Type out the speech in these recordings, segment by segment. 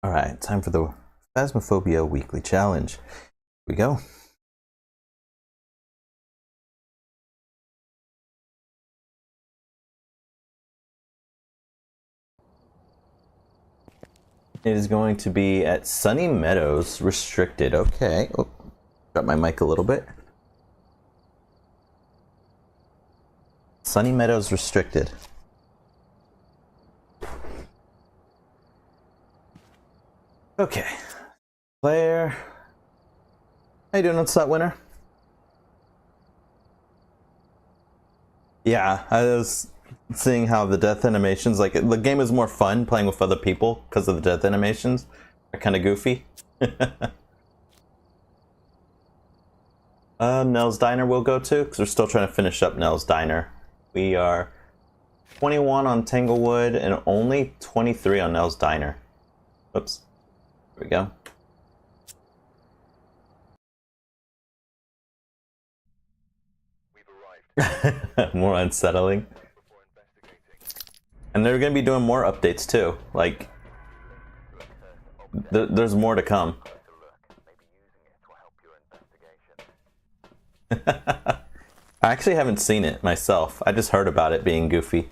All right, time for the Phasmophobia Weekly Challenge. Here we go. It is going to be at Sunny Meadows Restricted. Okay. Oh, drop my mic a little bit. Sunny Meadows Restricted. Okay. Player. How you doing on Slot Winner? Yeah, I was seeing how the death animations, like, the game is more fun playing with other people because of the death animations. They're kind of goofy. Nell's Diner we'll go to, because we're still trying to finish up Nell's Diner. We are 21 on Tanglewood and only 23 on Nell's Diner. Oops. There we go. More unsettling. And they're going to be doing more updates too. Like, there's more to come. I actually haven't seen it myself. I just heard about it being goofy.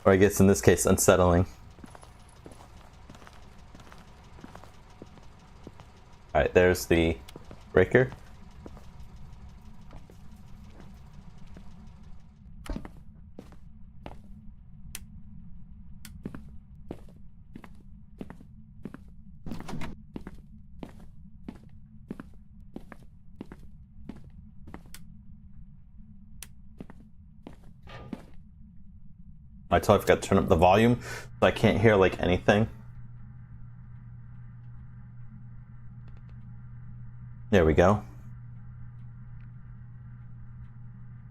Or I guess in this case, unsettling. Alright, there's the breaker. I totally forgot to turn up the volume, so I can't hear like anything. There we go.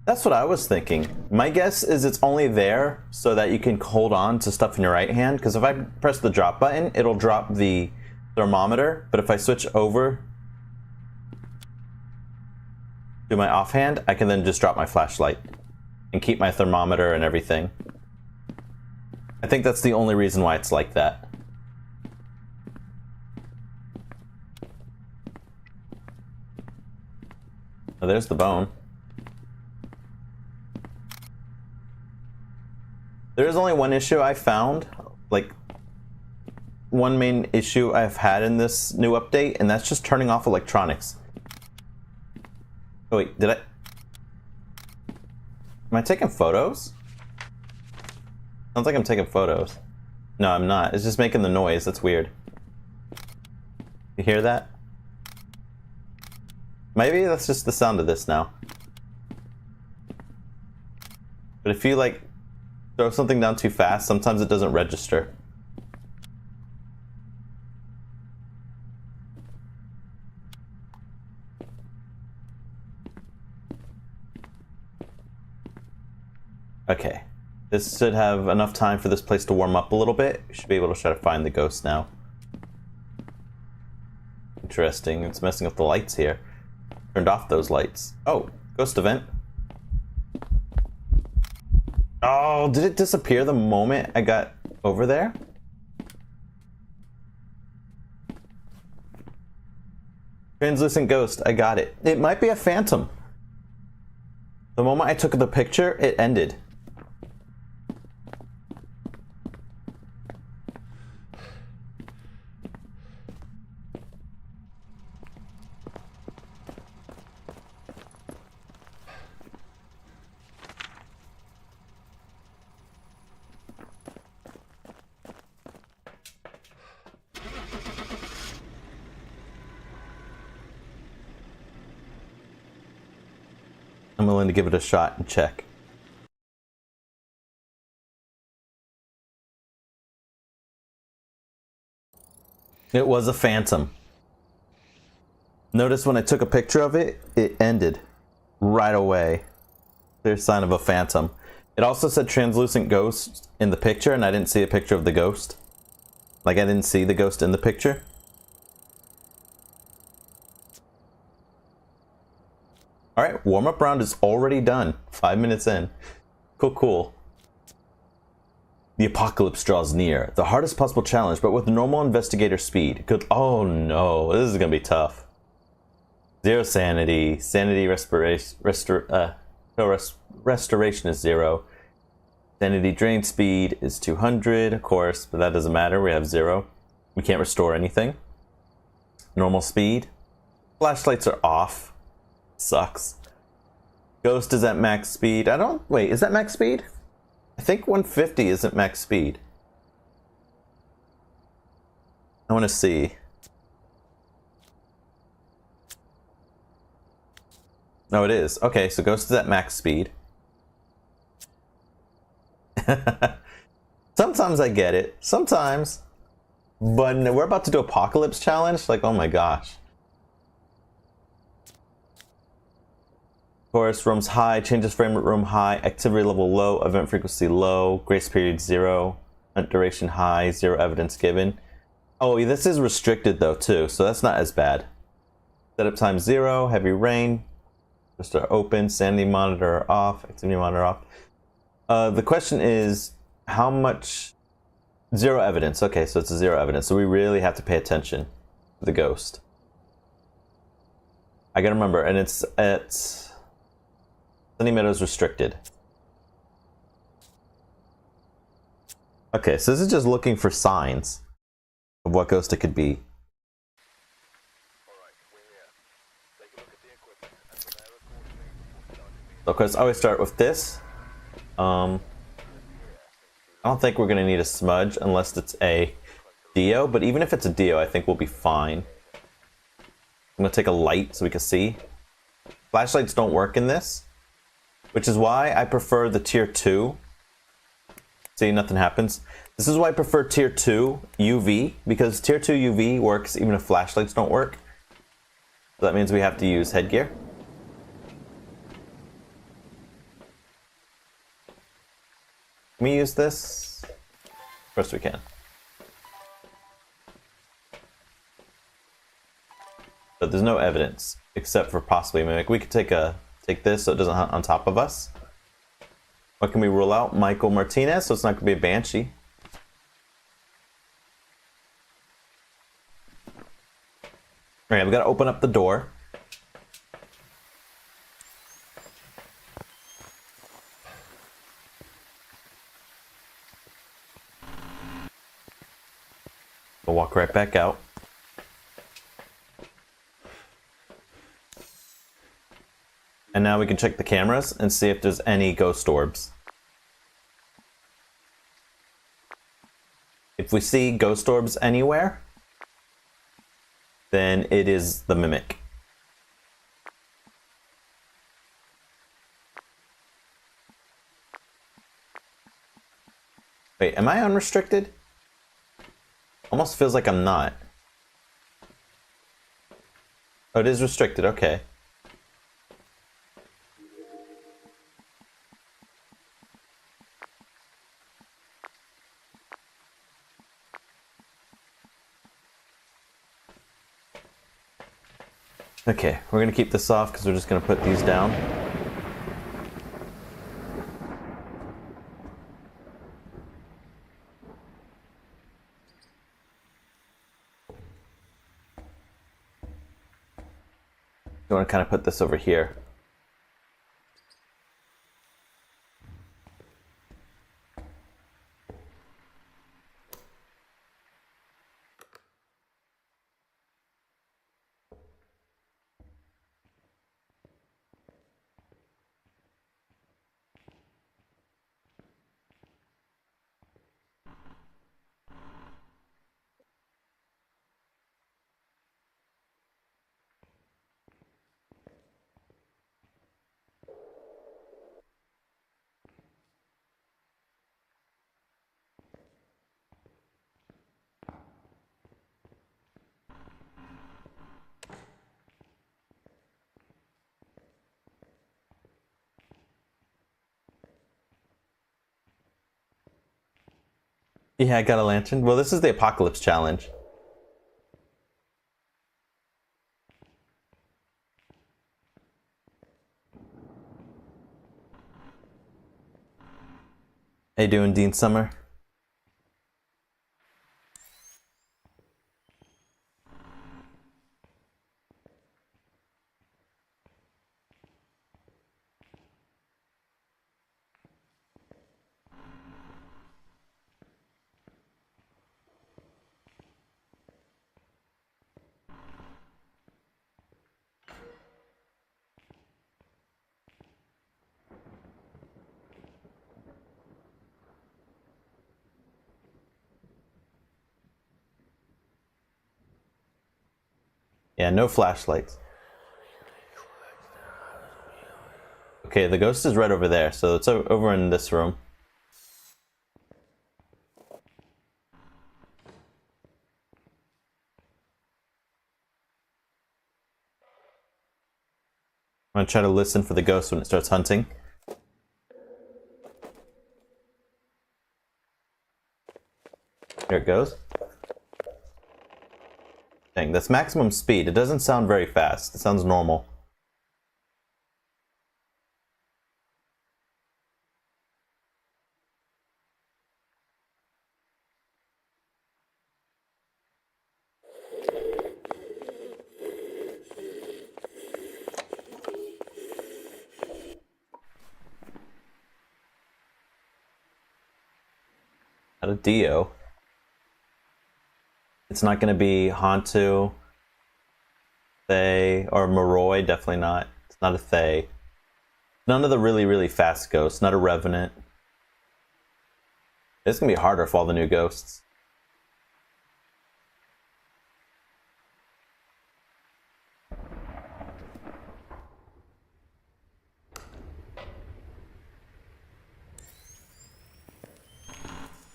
That's what I was thinking. My guess is it's only there so that you can hold on to stuff in your right hand, because if I press the drop button, it'll drop the thermometer, but if I switch over to my offhand, I can then just drop my flashlight and keep my thermometer and everything. I think that's the only reason why it's like that. Oh, there's the bone. There is only one issue I found, like one main issue I've had in this new update, and that's just turning off electronics. Oh wait, did I? Am I taking photos? Sounds like I'm taking photos. No, I'm not. It's just making the noise. That's weird. You hear that? Maybe that's just the sound of this now. But if you like throw something down too fast, sometimes it doesn't register. Okay. This should have enough time for this place to warm up a little bit. We should be able to try to find the ghost now. Interesting. It's messing up the lights here. Turned off those lights. Oh, ghost event. Oh, did it disappear the moment I got over there? Translucent ghost, I got it. It might be a phantom. The moment I took the picture, it ended. I'm willing to give it a shot and check. It was a phantom. Notice when I took a picture of it, it ended right away. Clear sign of a phantom. It also said translucent ghost in the picture, and I didn't see a picture of the ghost. Like, I didn't see the ghost in the picture. Alright, warm-up round is already done. 5 minutes in. Cool, cool. The apocalypse draws near. The hardest possible challenge, but with normal investigator speed. Good. Oh no, this is gonna be tough. 0 sanity. Sanity restoration is 0. Sanity drain speed is 200, of course, but that doesn't matter. We have 0. We can't restore anything. Normal speed. Flashlights are off. Sucks. Ghost is at max speed. Wait, is that max speed? I think 150 isn't max speed. I want to see. No, it is. Okay, so Ghost is at max speed. Sometimes I get it. Sometimes. But we're about to do Apocalypse Challenge? Like, oh my gosh. Of course, room's high, changes frame rate room high, activity level low, event frequency low, grace period 0, hunt duration high, 0 evidence given. Oh, this is restricted though too, so that's not as bad. Setup time 0, heavy rain, just open, sanity monitor off, activity monitor off. The question is, how much? 0 evidence. Okay, so it's a 0 evidence, so we really have to pay attention to the ghost. I gotta remember, and it's at Sunny Meadows restricted. Okay, so this is just looking for signs of what ghost it could be. So of course, I always start with this. I don't think we're gonna need a smudge unless it's a Dio, but even if it's a Dio, I think we'll be fine. I'm gonna take a light so we can see. Flashlights don't work in this, which is why I prefer the tier 2. See, nothing happens. This is why I prefer tier 2 UV, because tier 2 UV works even if flashlights don't work. So that means we have to use headgear. Can we use this? Of course we can. But there's no evidence except for possibly mimic. We could take this so it doesn't hunt on top of us. What can we rule out? Michael Martinez, so it's not gonna be a banshee. Alright, we gotta open up the door. We'll walk right back out. And now we can check the cameras and see if there's any ghost orbs. If we see ghost orbs anywhere, then it is the mimic. Wait, am I unrestricted? Almost feels like I'm not. Oh, it is restricted, okay. Okay, we're gonna keep this off because we're just gonna put these down. You want to kind of put this over here. Yeah, I got a lantern. Well, this is the Apocalypse Challenge. How you doing, Dean Summer? Yeah, no flashlights. Okay, the ghost is right over there, so it's over in this room. I'm gonna try to listen for the ghost when it starts hunting. Here it goes. Dang, that's maximum speed. It doesn't sound very fast. It sounds normal. Not a Dio. It's not gonna be Hantu, Thay, or Moroi. Definitely not. It's not a Thay. None of the really, really fast ghosts. Not a Revenant. It's gonna be harder for all the new ghosts.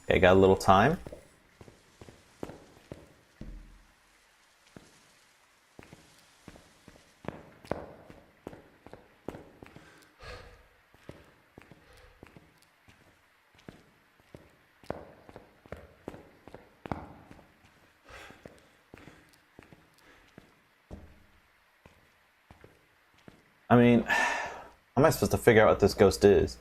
Okay, got a little time. I mean, how am I supposed to figure out what this ghost is?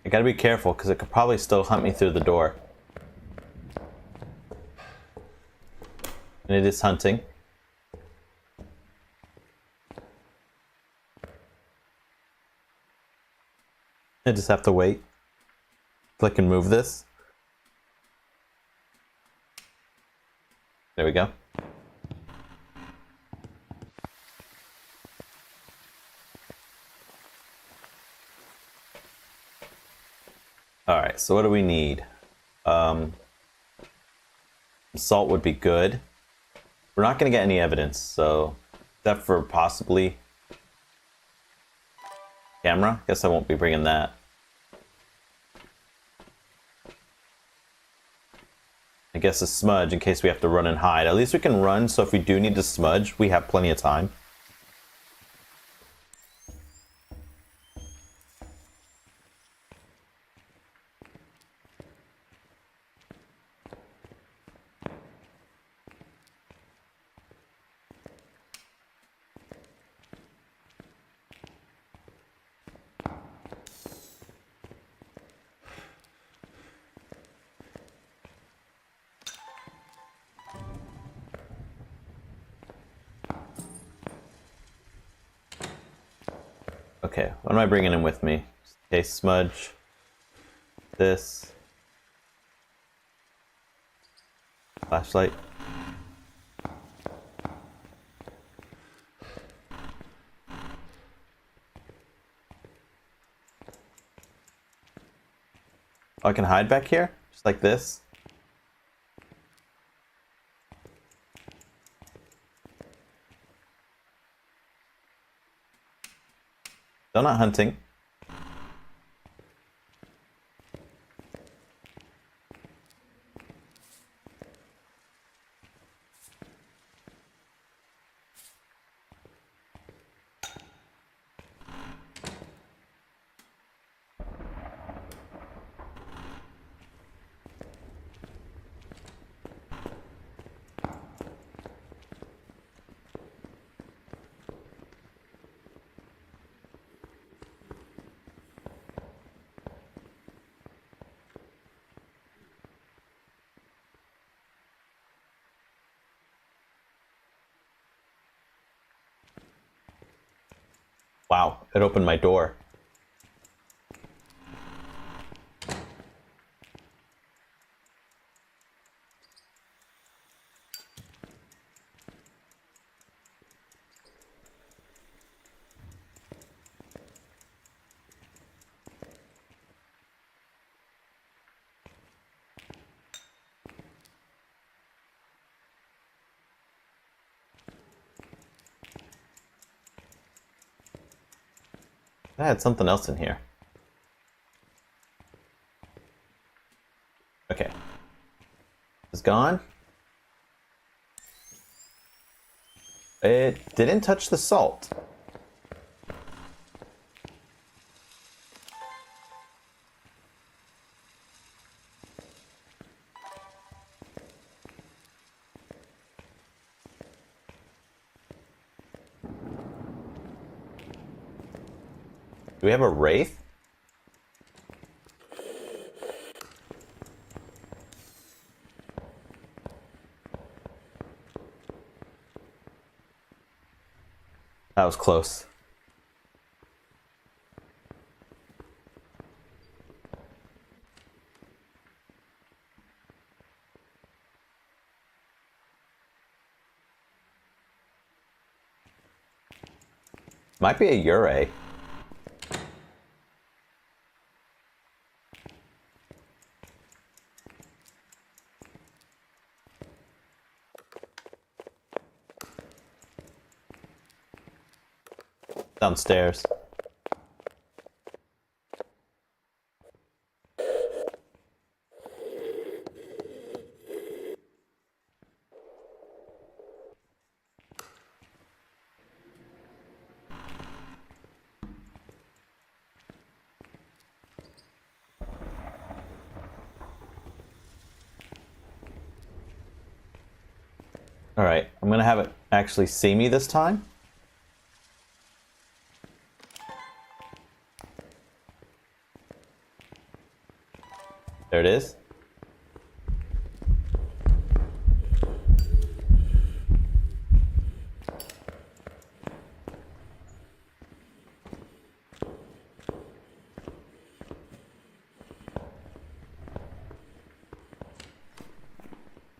I gotta be careful because it could probably still hunt me through the door. And it is hunting. I just have to wait. If I can move this. There we go. Alright, so what do we need? Salt would be good. We're not going to get any evidence, so except for possibly camera. Guess I won't be bringing that. I guess a smudge in case we have to run and hide. At least we can run, so if we do need to smudge, we have plenty of time. Okay, what am I bringing in with me? Okay, smudge. This. Flashlight. Oh, I can hide back here? Just like this? Still not hunting. Wow, it opened my door. I had something else in here. Okay. It's gone. It didn't touch the salt. Do we have a wraith? That was close. Might be a Ure. Downstairs. Alright, I'm gonna have it actually see me this time. There it is.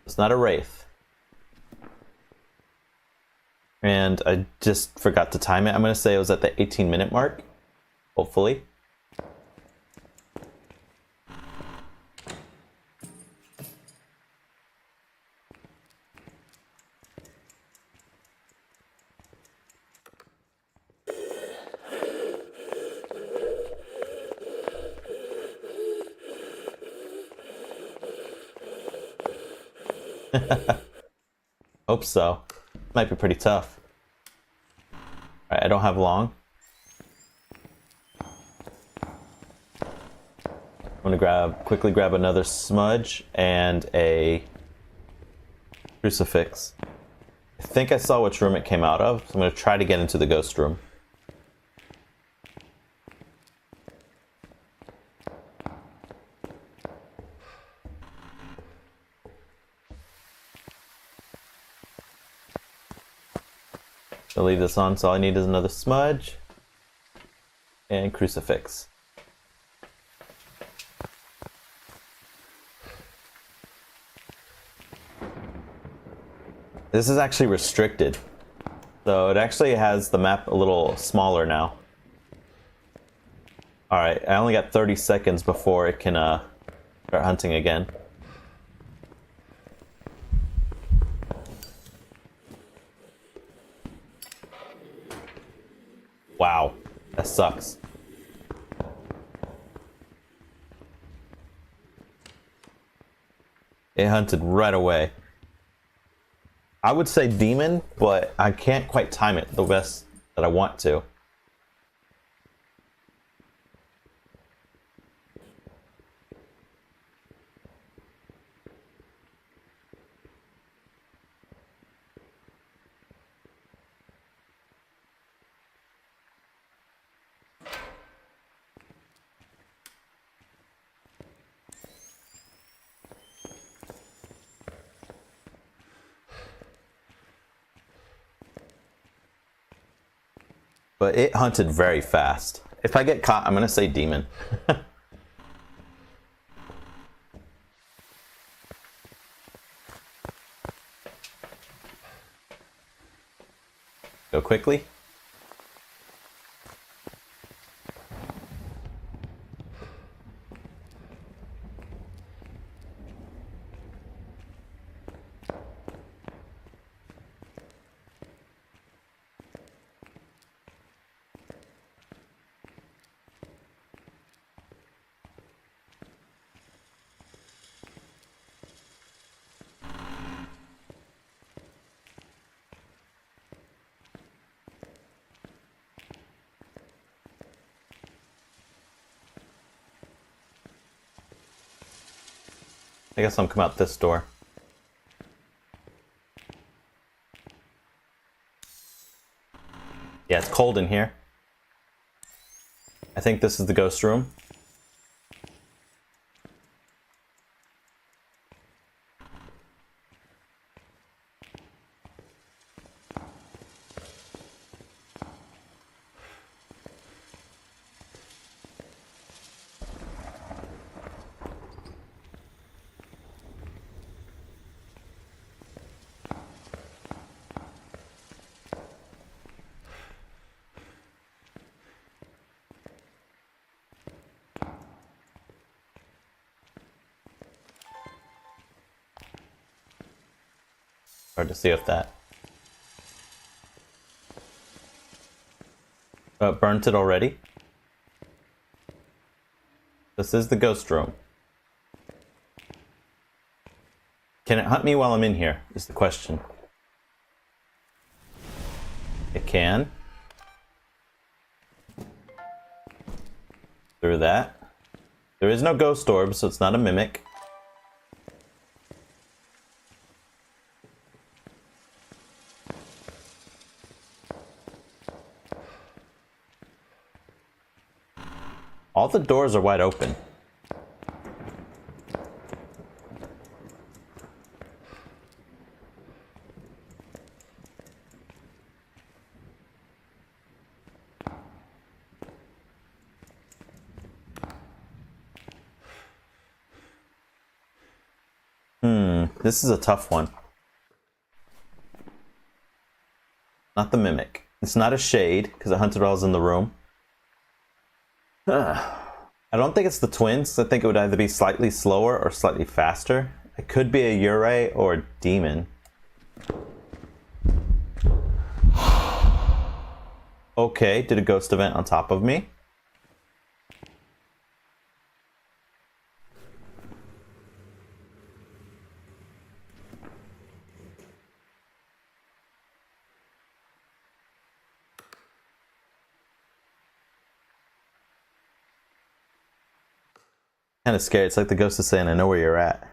It's not a wraith. And I just forgot to time it. I'm going to say it was at the 18-minute mark. Hopefully. Hope so. Might be pretty tough. Alright, I don't have long. I'm gonna quickly grab another smudge and a crucifix. I think I saw which room it came out of, so I'm gonna try to get into the ghost room. I'll leave this on, so all I need is another smudge and crucifix. This is actually restricted, so it actually has the map a little smaller now. Alright, I only got 30 seconds before it can start hunting again. Wow, that sucks. It hunted right away. I would say demon, but I can't quite time it the best that I want to. But it hunted very fast. If I get caught, I'm gonna say demon. Go quickly. I guess I'm come out this door. Yeah, it's cold in here. I think this is the ghost room. Hard to see if that burnt it already. This is the ghost room. Can it hunt me while I'm in here, is the question. It can. Through that. There is no ghost orb, so it's not a mimic. All the doors are wide open. This is a tough one. Not the mimic. It's not a shade, because it hunted while I was in the room. I don't think it's the twins. I think it would either be slightly slower or slightly faster. It could be a Yurei or a demon. Okay, did a ghost event on top of me. Kind of scary. It's like the ghost is saying, I know where you're at.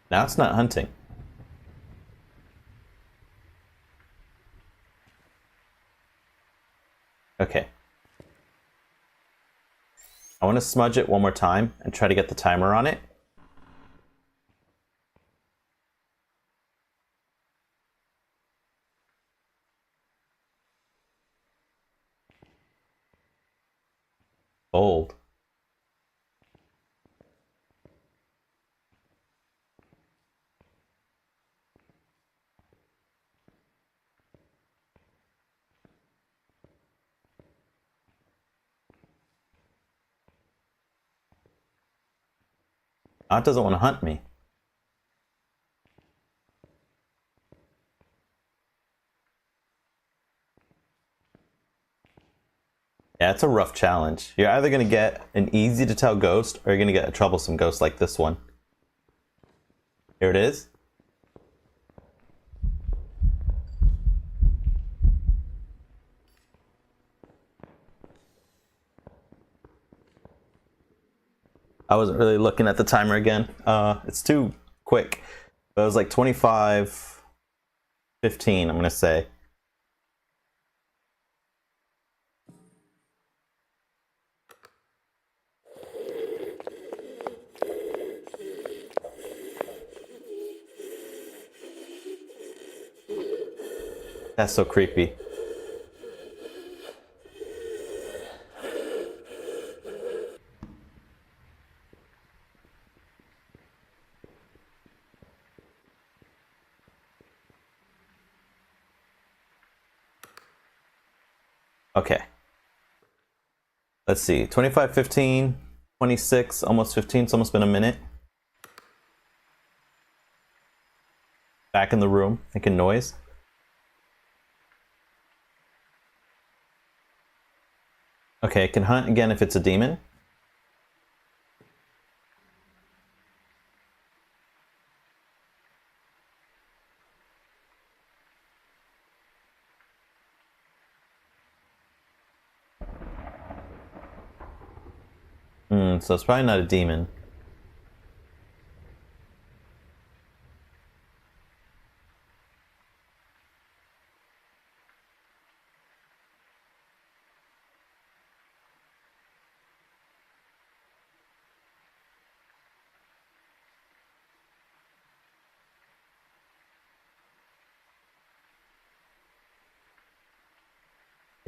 Now it's not hunting. Okay. I want to smudge it one more time and try to get the timer on it. Bold. Now it doesn't want to hunt me. Yeah, it's a rough challenge. You're either going to get an easy to tell ghost or you're going to get a troublesome ghost like this one. Here it is. I wasn't really looking at the timer again. It's too quick. But it was like 25:15, I'm going to say. That's so creepy. Okay. Let's see. 25:15, 26, almost 15. It's almost been a minute. Back in the room, making noise. Okay, it can hunt again if it's a demon. So it's probably not a demon.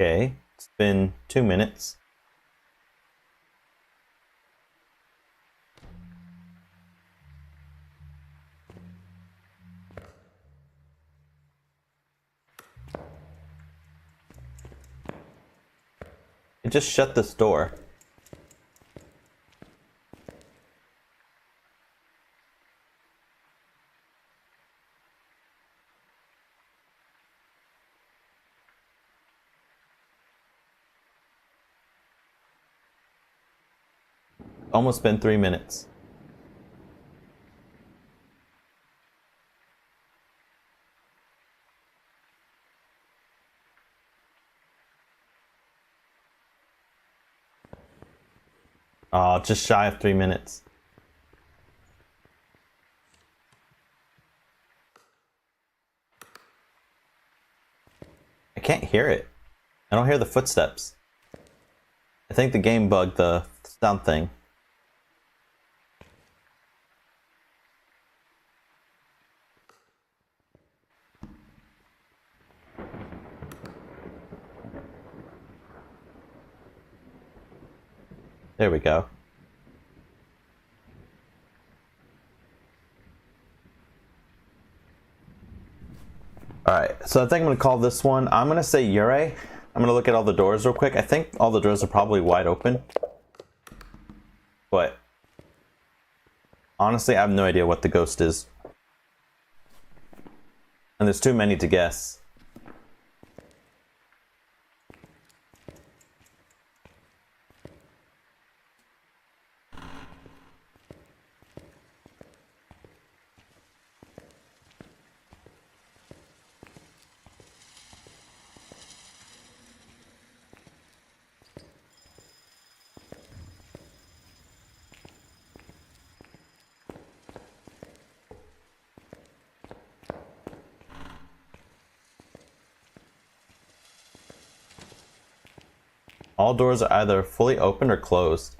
Okay, it's been 2 minutes. It just shut this door. Almost been 3 minutes. Oh, just shy of 3 minutes. I can't hear it. I don't hear the footsteps. I think the game bugged the sound thing. There we go. Alright, so I think I'm going to call this one. I'm going to say Yurei. I'm going to look at all the doors real quick. I think all the doors are probably wide open. But honestly, I have no idea what the ghost is. And there's too many to guess. All doors are either fully open or closed.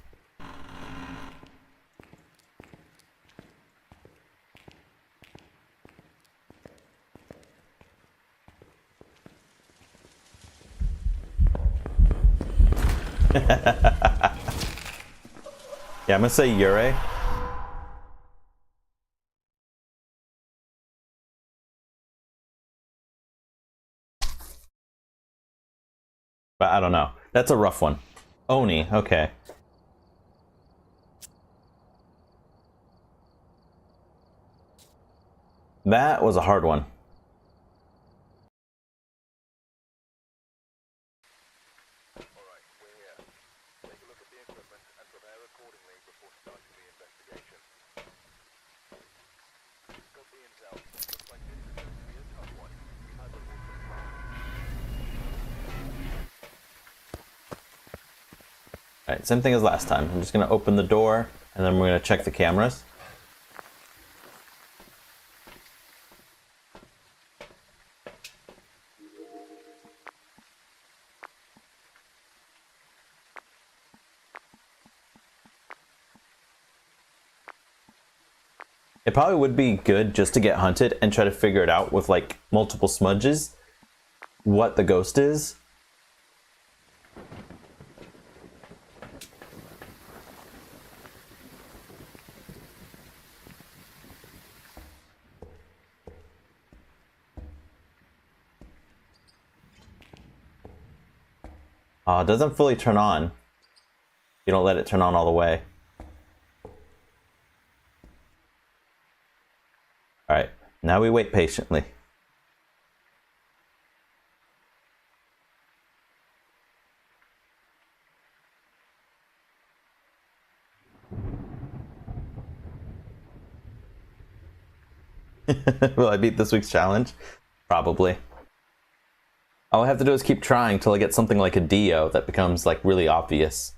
Yeah, I'm gonna say Yurei. But I don't know. That's a rough one. Oni, okay. That was a hard one. Alright, same thing as last time. I'm just gonna open the door and then we're gonna check the cameras. It probably would be good just to get hunted and try to figure it out with like multiple smudges what the ghost is. It doesn't fully turn on. You don't let it turn on all the way. Alright, now we wait patiently. Will I beat this week's challenge? Probably. All I have to do is keep trying till I get something like a Dio that becomes like really obvious.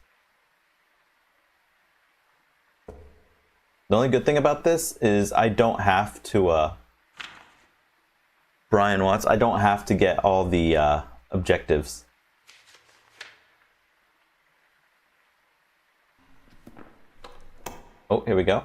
The only good thing about this is I don't have to, Brian Watts, I don't have to get all the objectives. Oh, here we go.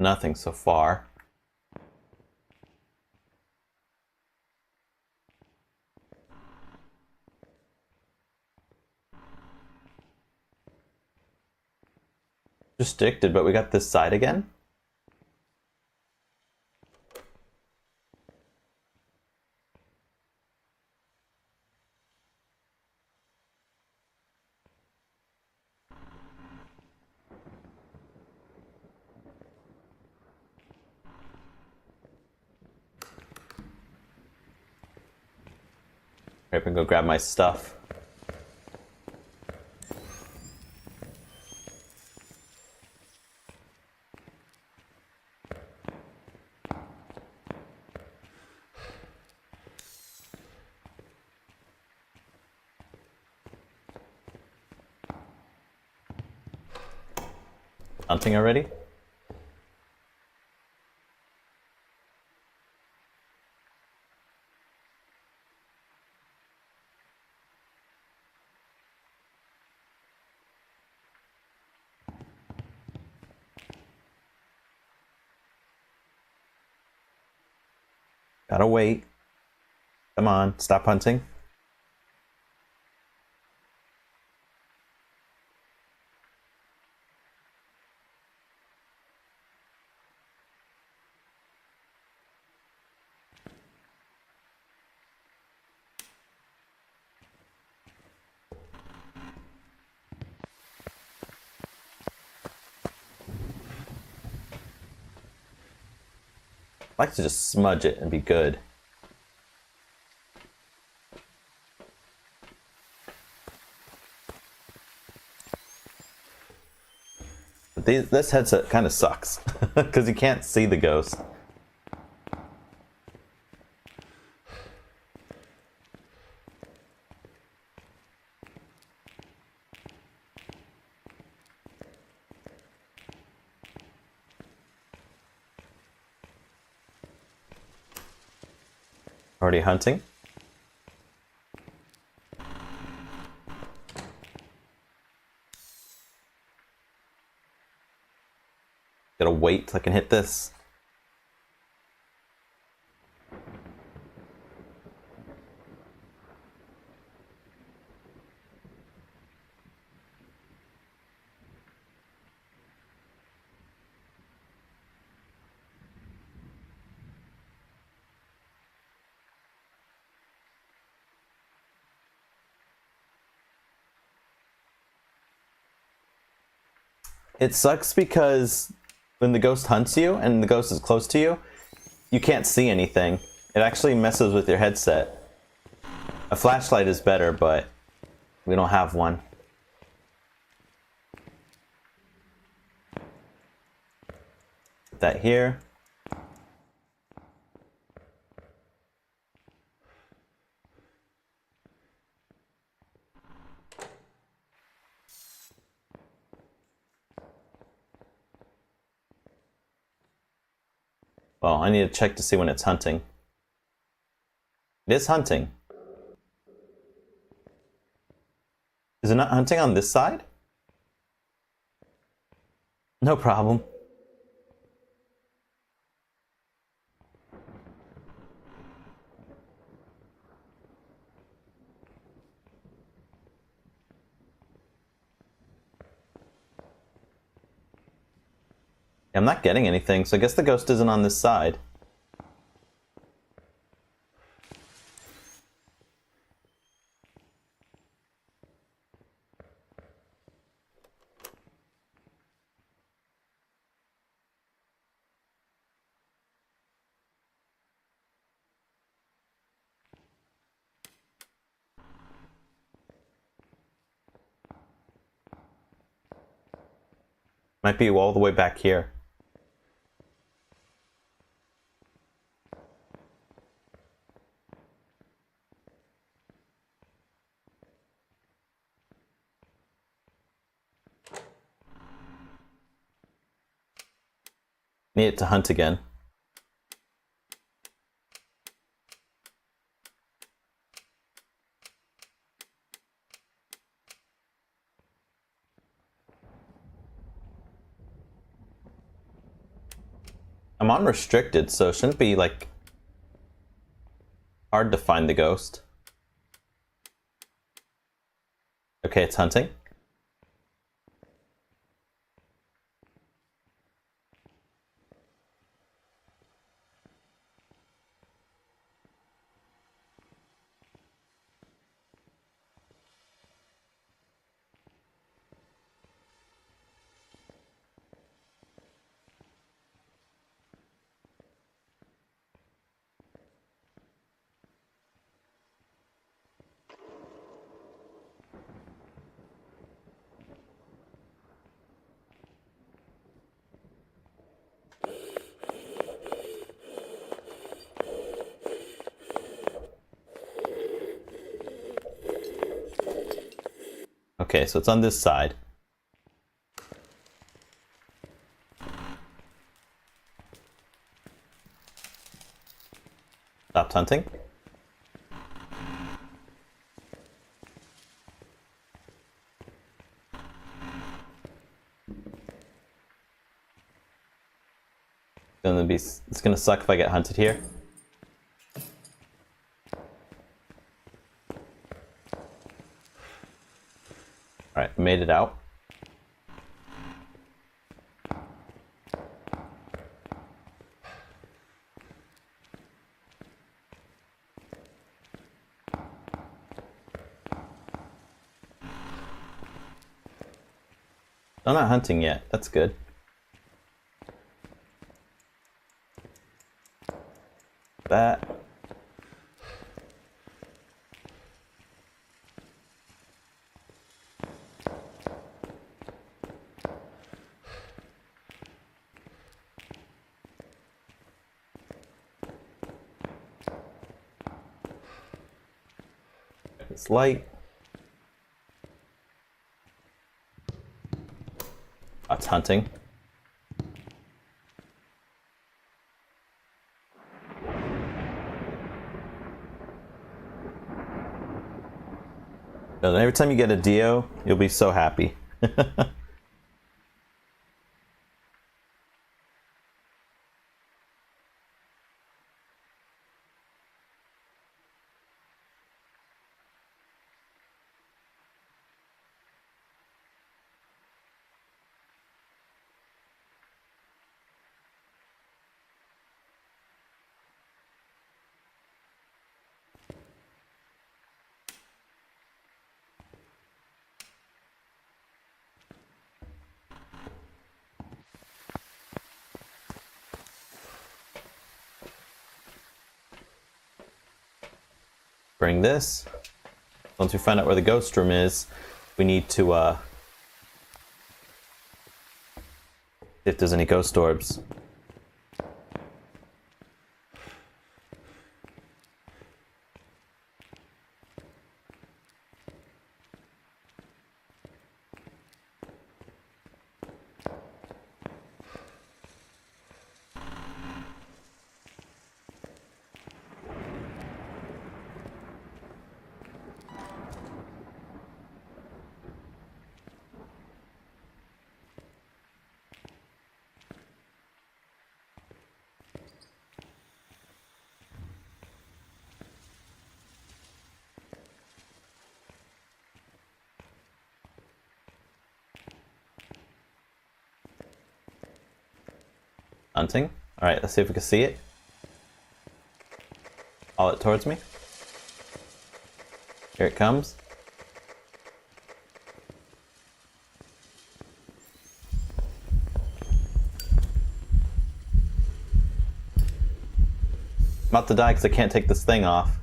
Nothing so far. Restricted, but we got this side again. I'm gonna go grab my stuff. Hunting already? Gotta wait. Come on, stop hunting. I like to just smudge it and be good. But this headset kind of sucks because you can't see the ghost. Already hunting. Gotta wait till I can hit this. It sucks because when the ghost hunts you and the ghost is close to you, you can't see anything. It actually messes with your headset. A flashlight is better, but we don't have one. Put that here. Well, I need to check to see when it's hunting. It is hunting. Is it not hunting on this side? No problem. I'm not getting anything, so I guess the ghost isn't on this side. Might be all the way back here. Need it to hunt again. I'm on restricted, so it shouldn't be, like, hard to find the ghost. Okay, it's hunting. Okay, so it's on this side. Stopped hunting. It's gonna suck if I get hunted here. Alright, made it out. I'm not hunting yet. That's good. That. It's light. That's hunting. And every time you get a Dio, you'll be so happy. Bring this. Once we find out where the ghost room is, we need to see if there's any ghost orbs. Hunting. Alright, let's see if we can see it. Haul it towards me. Here it comes. I'm about to die because I can't take this thing off.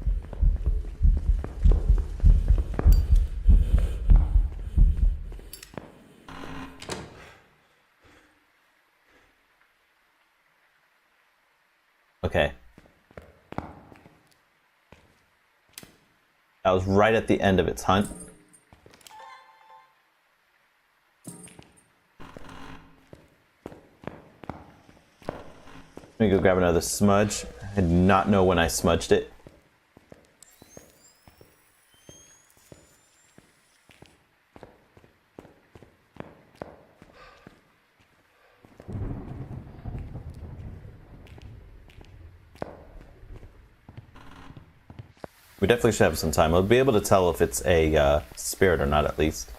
That was right at the end of its hunt. Let me go grab another smudge. I did not know when I smudged it. We definitely should have some time. We'll be able to tell if it's a spirit or not, at least.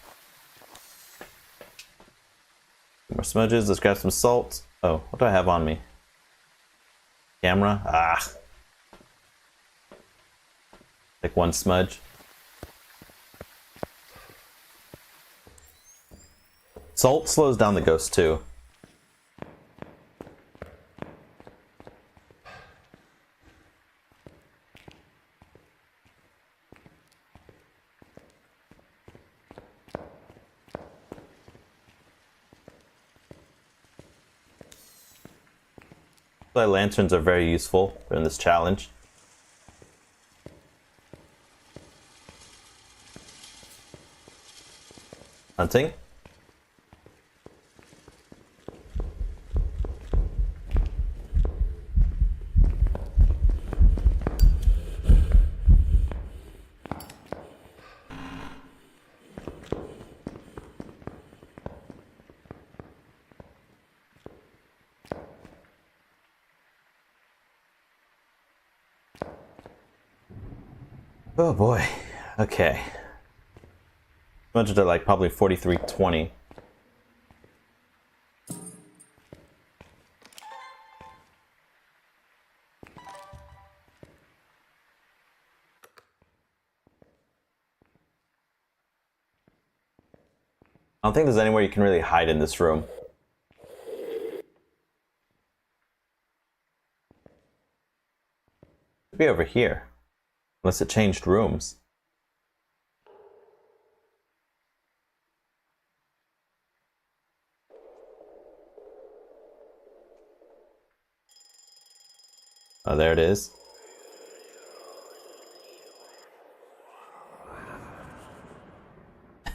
More smudges. Let's grab some salt. Oh, what do I have on me? Camera? Ah. Take one smudge. Salt slows down the ghost too. Lanterns are very useful in this challenge. Hunting. Oh boy. Okay. Smudged at like probably 4320. I don't think there's anywhere you can really hide in this room. Could be over here. Unless it changed rooms. Oh, there it is.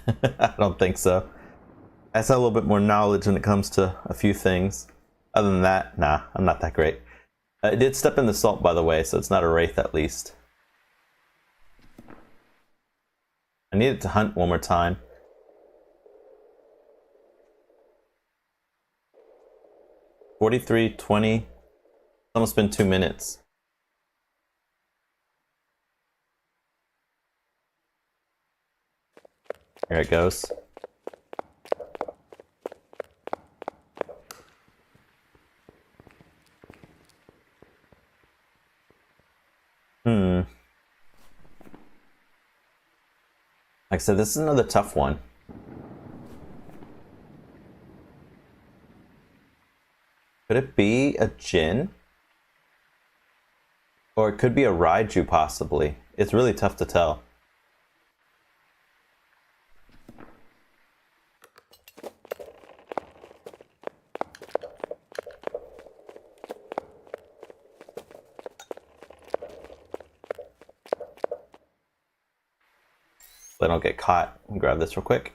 I don't think so. I have a little bit more knowledge when it comes to a few things. Other than that, nah, I'm not that great. It did step in the salt, by the way, so it's not a wraith at least. I needed to hunt one more time. 43:20. It's almost been 2 minutes. Here it goes. Like I said, this is another tough one. Could it be a Jinn? Or it could be a Raiju, possibly. It's really tough to tell. So I don't get caught. I'll grab this real quick.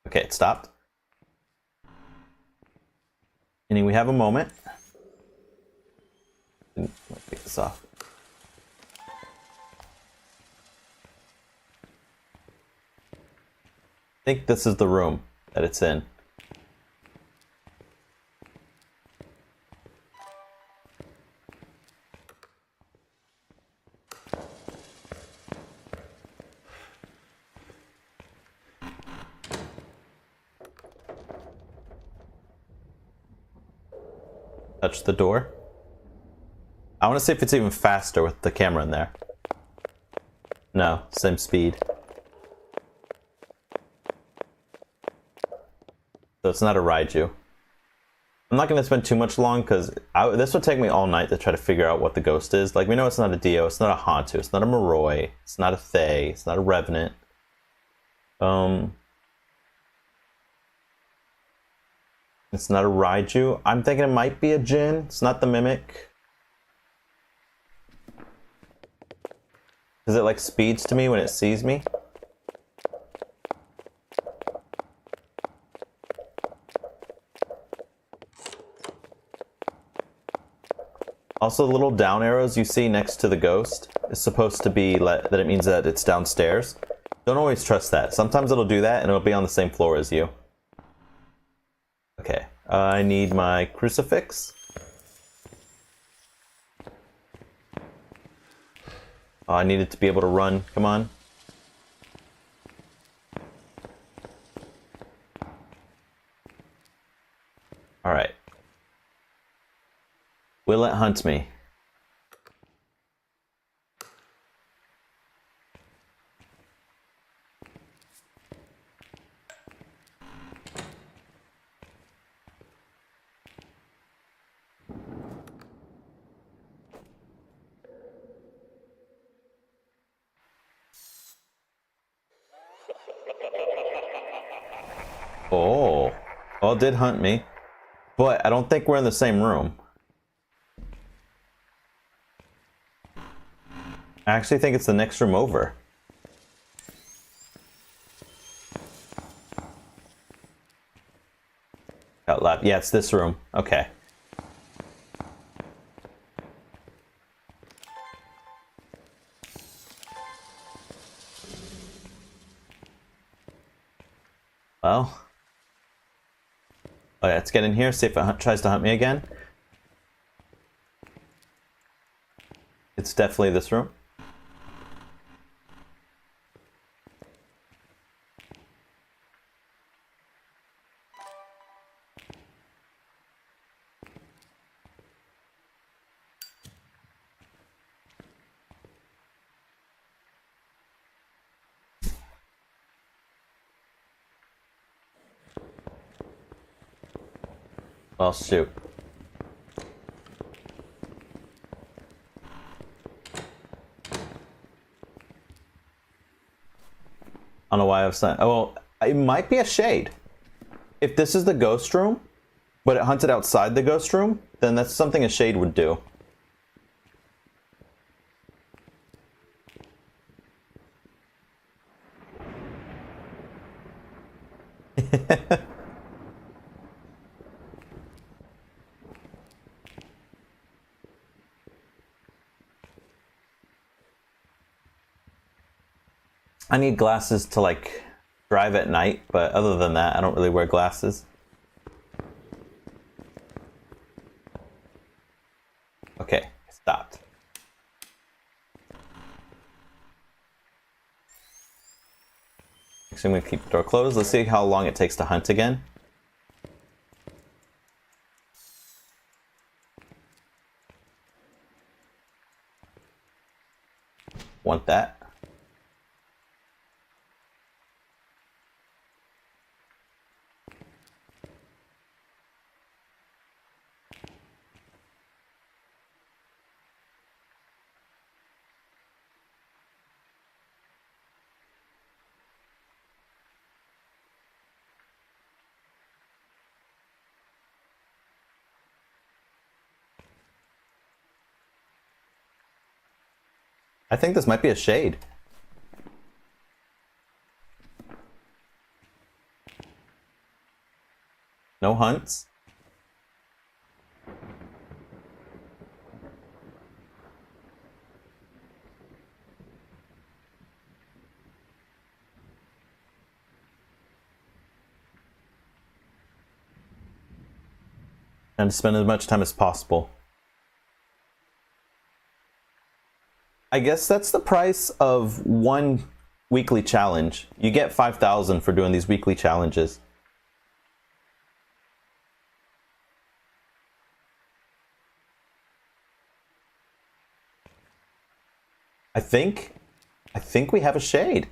Okay, it stopped. And we have a moment. Let's take this off. I think this is the room that it's in. Touch the door. I want to see if it's even faster with the camera in there. No, same speed. So it's not a Raiju. I'm not going to spend too much long because this would take me all night to try to figure out what the ghost is. Like, we know it's not a Dio, it's not a Hantu, it's not a Moroi, it's not a Thay, it's not a Revenant. It's not a Raiju. I'm thinking it might be a Jin. It's not the Mimic. Because it like speeds to me when it sees me. Also, the little down arrows you see next to the ghost is supposed to be that it means that it's downstairs. Don't always trust that. Sometimes it'll do that and it'll be on the same floor as you. Okay, I need my crucifix. Oh, I need it to be able to run. Come on. Alright. Will it hunt me? Oh. Well, it did hunt me. But I don't think we're in the same room. I actually think it's the next room over. Out loud. Yeah, it's this room. Okay. Well. Oh yeah, let's get in here, see if it tries to hunt me again. It's definitely this room. Well, shoot. I don't know why I was saying. Oh, well, it might be a shade. If this is the ghost room, but it hunted outside the ghost room, then that's something a shade would do. I need glasses to like drive at night, but other than that, I don't really wear glasses. Okay, stopped. Actually, I'm gonna keep the door closed. Let's see how long it takes to hunt again. Want that. I think this might be a shade. No hunts. And to spend as much time as possible. I guess that's the price of one weekly challenge. You get 5,000 for doing these weekly challenges. I think we have a shade.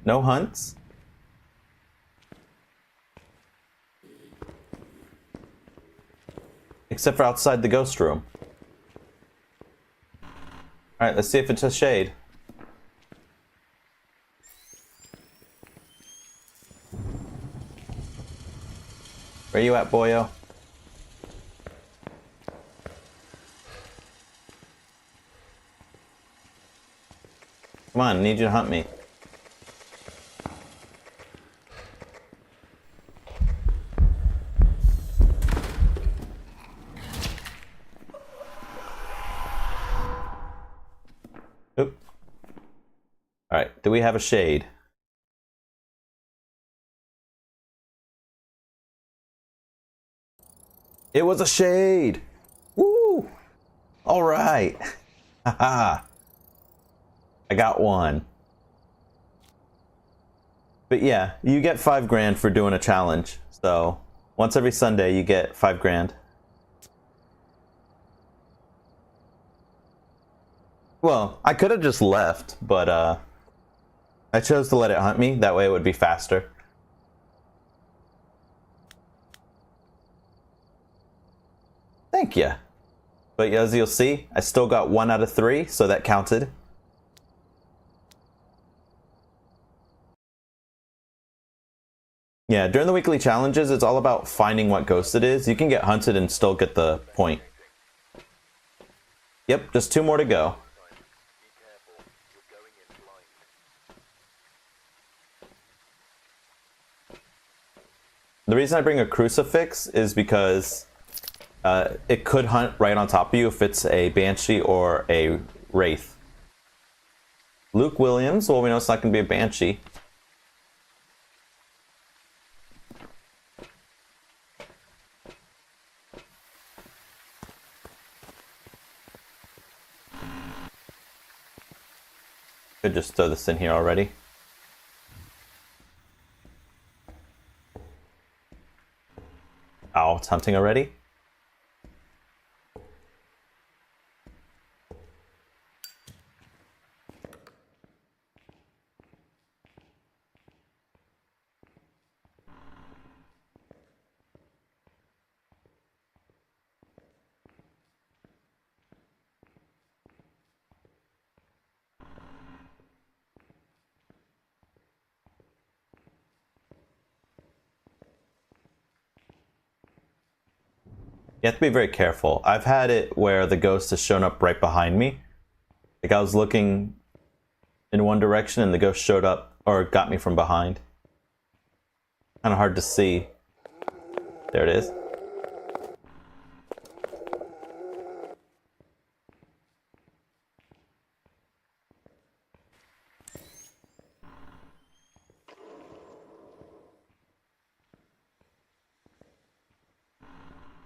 No hunts. Except for outside the ghost room. Alright, let's see if it's a shade. Where you at, boyo? Come on, I need you to hunt me. Oop. Alright, do we have a shade? It was a shade! Woo! Alright! Haha! I got one. But yeah, you get 5 grand for doing a challenge. So, once every Sunday you get 5 grand. Well, I could have just left, but I chose to let it hunt me. That way it would be faster. Thank you. But as you'll see, I still got 1 out of 3, so that counted. Yeah, during the weekly challenges, it's all about finding what ghost it is. You can get hunted and still get the point. Yep, just 2 more to go. The reason I bring a crucifix is because it could hunt right on top of you if it's a banshee or a wraith. Luke Williams, well, we know it's not going to be a banshee. Could just throw this in here already. Oh, it's hunting already? You have to be very careful. I've had it where the ghost has shown up right behind me. Like I was looking in one direction and the ghost showed up or got me from behind. Kind of hard to see. There it is.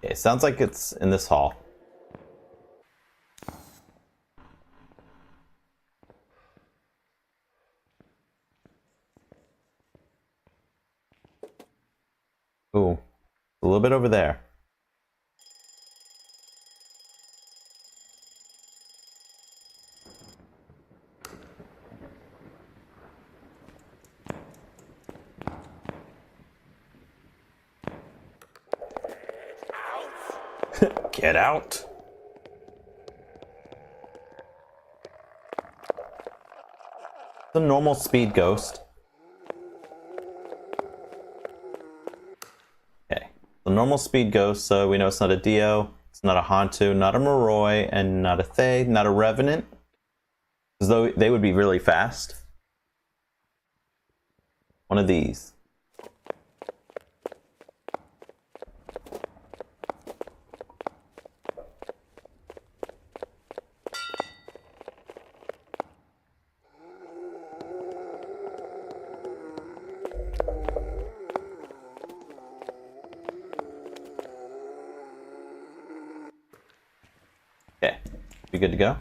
Okay, sounds like it's in this hall. Ooh, a little bit over there. Get out. It's a normal speed ghost. Okay. The normal speed ghost, so we know it's not a Dio, it's not a Hantu, not a Moroi, and not a Thay, not a Revenant. As though they would be really fast. One of these. Okay, we good to go?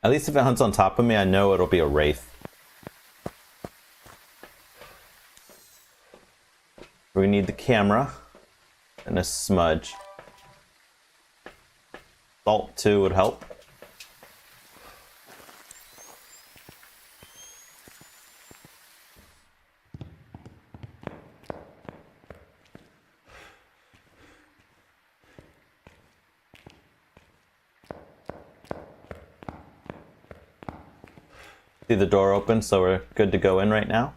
At least if it hunts on top of me, I know it'll be a wraith. We need the camera and a smudge. Salt too would help. See the door open, so we're good to go in right now.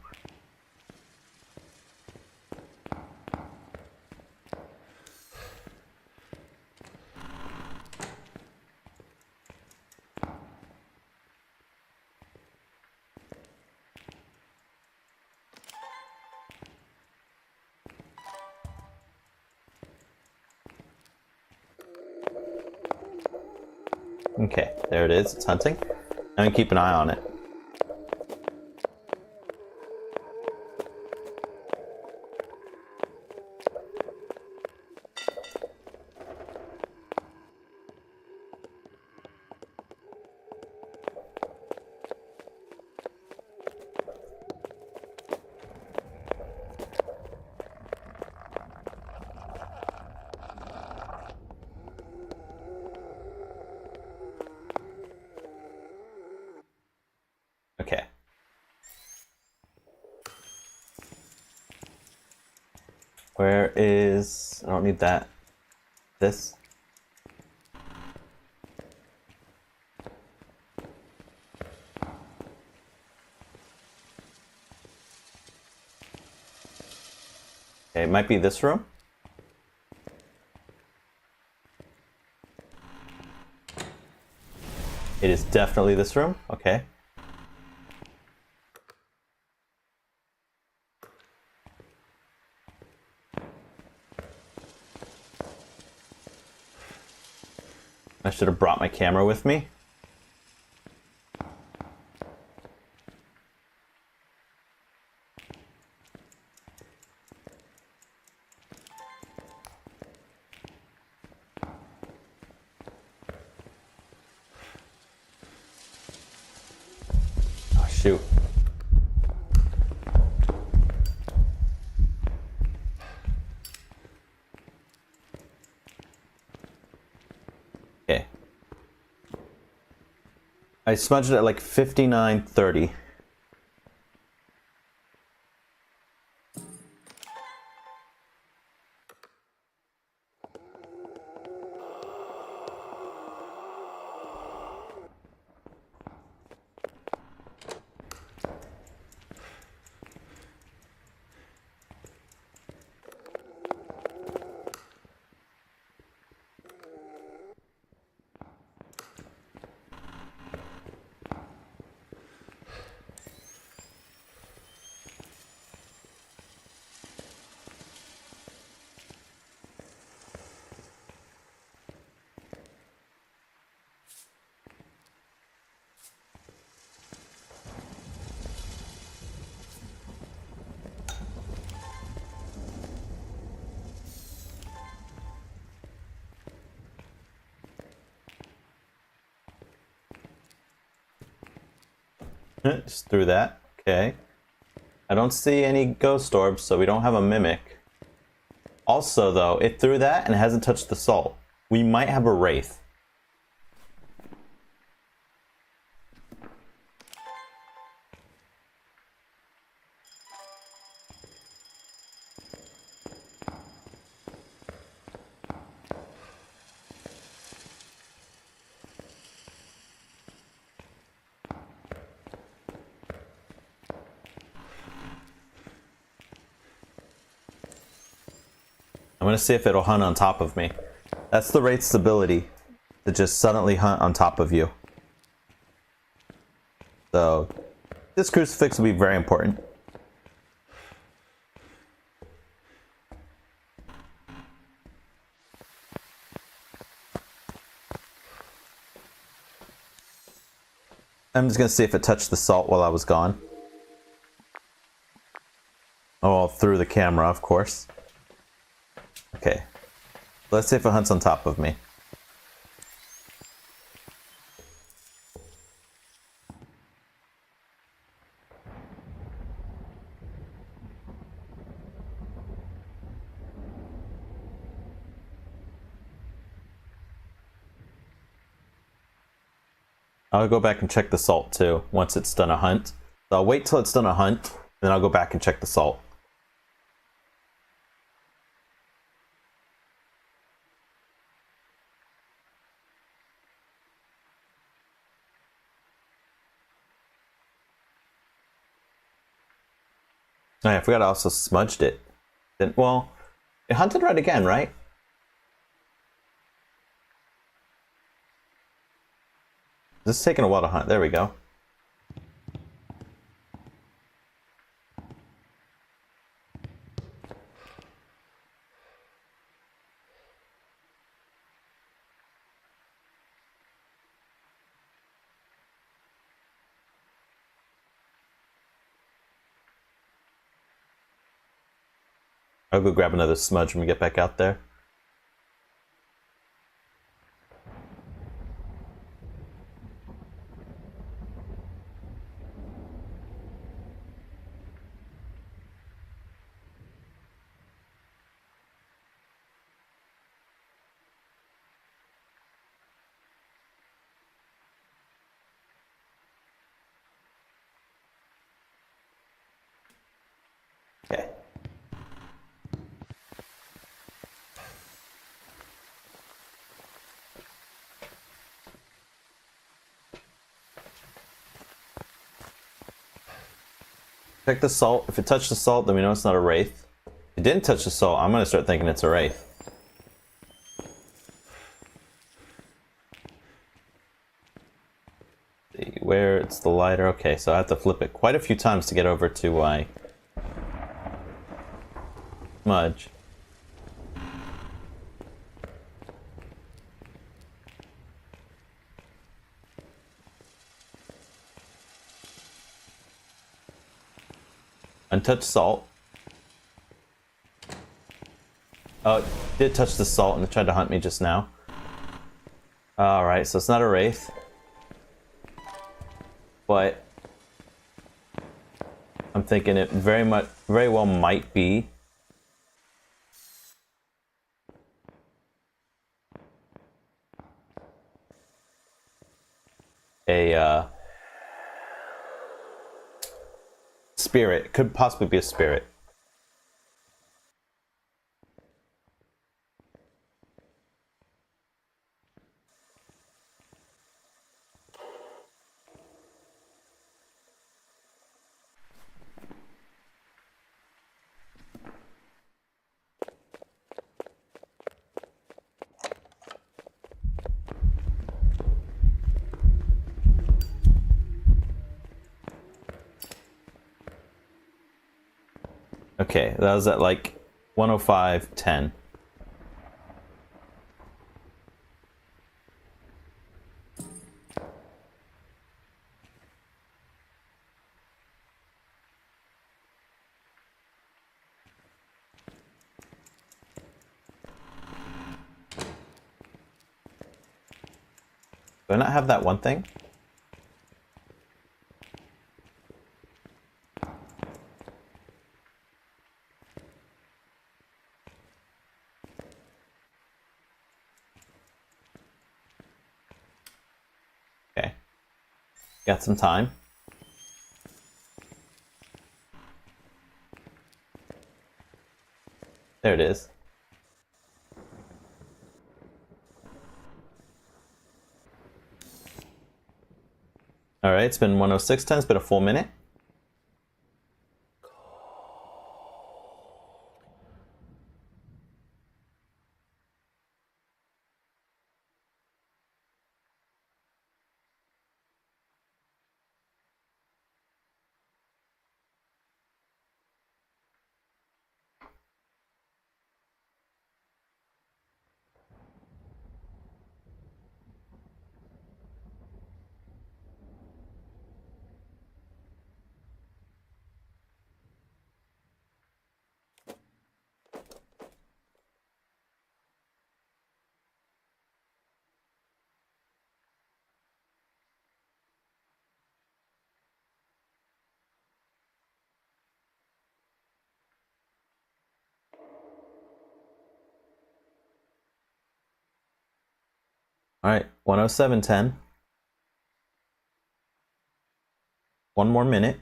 Okay, there it is. It's hunting. I'm gonna keep an eye on it. Okay. Where is... I don't need that. This? Okay, it might be this room. It is definitely this room. Okay. I should have brought my camera with me. Oh, shoot. Okay. I smudged it at like 59:30. Just through that. Okay. I don't see any ghost orbs, so we don't have a mimic. Also, though, it threw that and it hasn't touched the salt. We might have a wraith. I'm gonna see if it'll hunt on top of me. That's the wraith's ability, to just suddenly hunt on top of you. So, this crucifix will be very important. I'm just gonna see if it touched the salt while I was gone. Oh, through the camera, of course. Okay. Let's see if it hunts on top of me. I'll go back and check the salt too once it's done a hunt. So I'll wait till it's done a hunt, then I'll go back and check the salt. Oh, yeah, I forgot I also smudged it. Then, well, it hunted right again, right? This is taking a while to hunt. There we go. I'll go grab another smudge when we get back out there. Okay. Check the salt. If it touched the salt, then we know it's not a wraith. If it didn't touch the salt, I'm gonna start thinking it's a wraith. See where it's the lighter. Okay, so I have to flip it quite a few times to get over to my smudge. Untouched salt. Oh, it did touch the salt and it tried to hunt me just now. Alright, so it's not a wraith. But I'm thinking it very well might be a spirit. It could possibly be a spirit. Okay, that was at like 105.10. Do I not have that one thing? Okay. Got some time. There it is. Alright, it's been 106.10. It's been a full minute. Alright, 107.10. One more minute.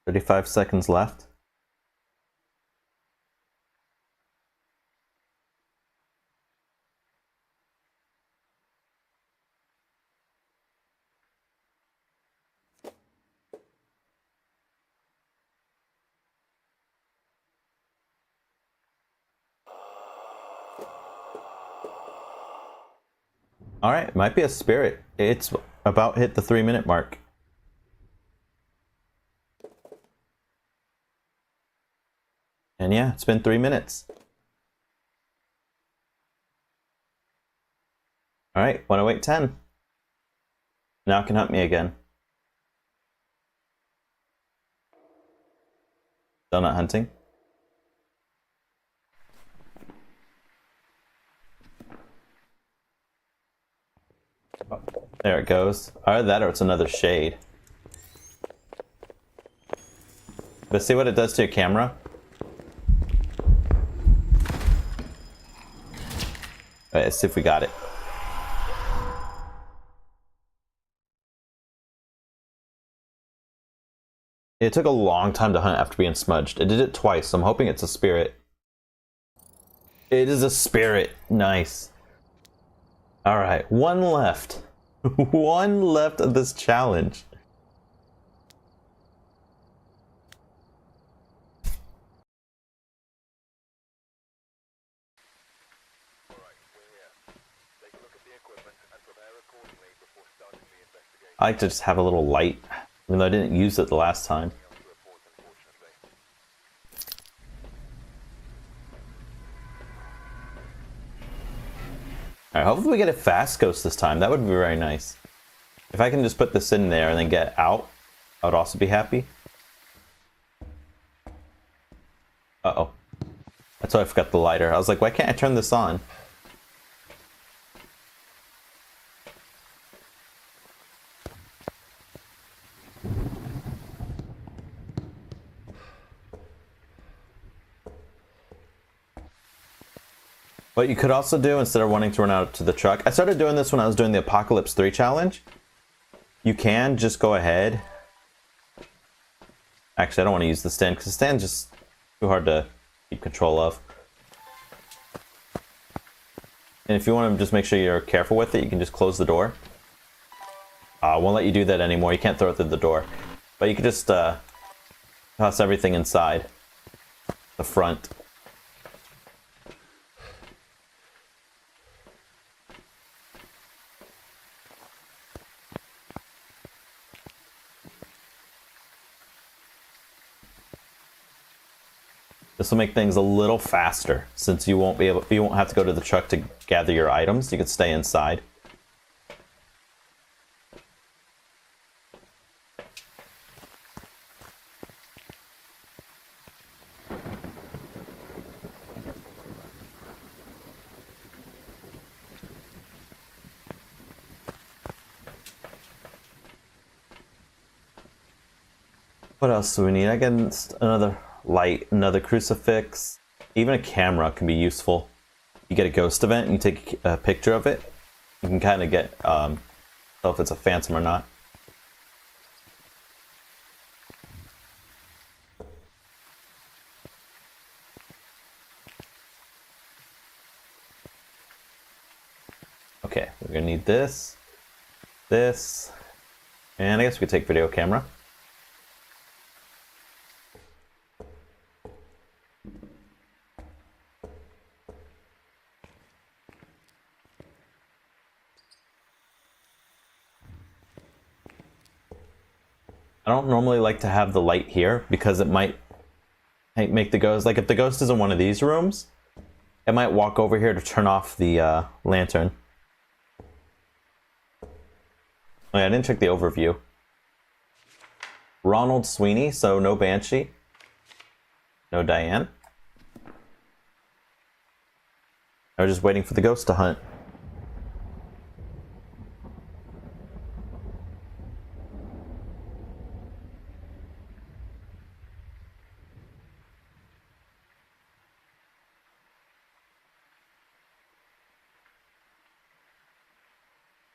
"35 seconds left." All right, might be a spirit. It's about hit the 3-minute mark. And yeah, it's been 3 minutes. All right, 108.10. Now it can hunt me again. Still not hunting. Oh, there it goes. Either that or it's another shade. But see what it does to your camera? Alright, let's see if we got it. It took a long time to hunt after being smudged. It did it twice, so I'm hoping it's a spirit. It is a spirit. Nice. Alright, one left. One left of this challenge. I like to just have a little light, even though I didn't use it the last time. Alright, hopefully we get a fast ghost this time. That would be very nice. If I can just put this in there and then get out, I would also be happy. Uh-oh. That's why I forgot the lighter. I was like, why can't I turn this on? What you could also do, instead of wanting to run out to the truck, I started doing this when I was doing the Apocalypse 3 challenge. You can just go ahead. Actually, I don't want to use the stand because the stand's just too hard to keep control of. And if you want to just make sure you're careful with it, you can just close the door. I won't let you do that anymore. You can't throw it through the door. But you can just toss everything inside the front. This will make things a little faster since you won't have to go to the truck to gather your items. You can stay inside. What else do we need? I guess another light, another crucifix, even a camera can be useful. You get a ghost event and you take a picture of it. You can kind of get tell if it's a phantom or not. Okay, we're gonna need this, and I guess we could take video camera. I don't normally like to have the light here because it might make the ghost, like if the ghost is in one of these rooms, it might walk over here to turn off the lantern. Oh yeah, I didn't check the overview. Ronald Sweeney, so no Banshee. No Diane. I was just waiting for the ghost to hunt.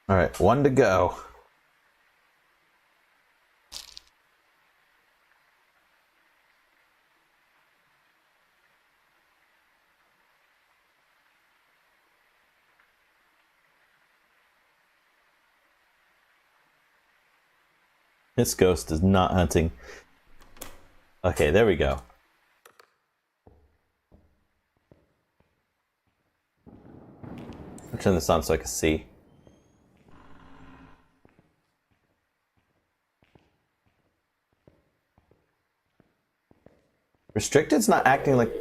All right, one to go. This ghost is not hunting. Okay, there we go. I'll turn this on so I can see. Restricted's not acting like...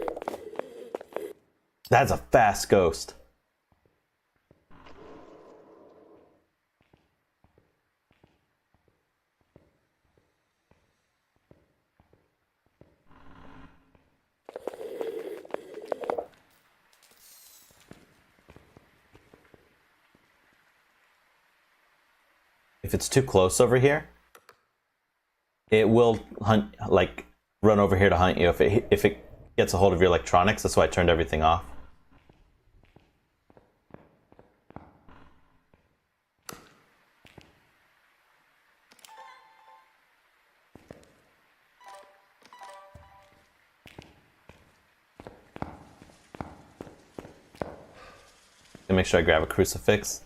That's a fast ghost. If it's too close over here, it will hunt, like, run over here to hunt you if it gets a hold of your electronics. That's why I turned everything off. And make sure I grab a crucifix.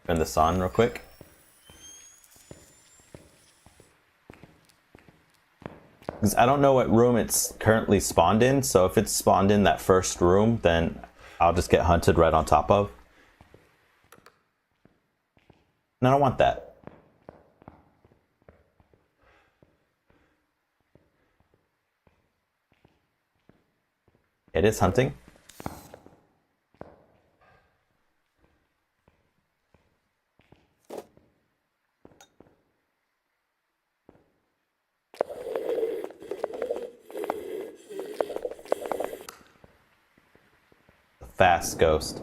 Turn this on real quick. Because I don't know what room it's currently spawned in, so if it's spawned in that first room, then I'll just get hunted right on top of. And I don't want that. It is hunting. Fast ghost.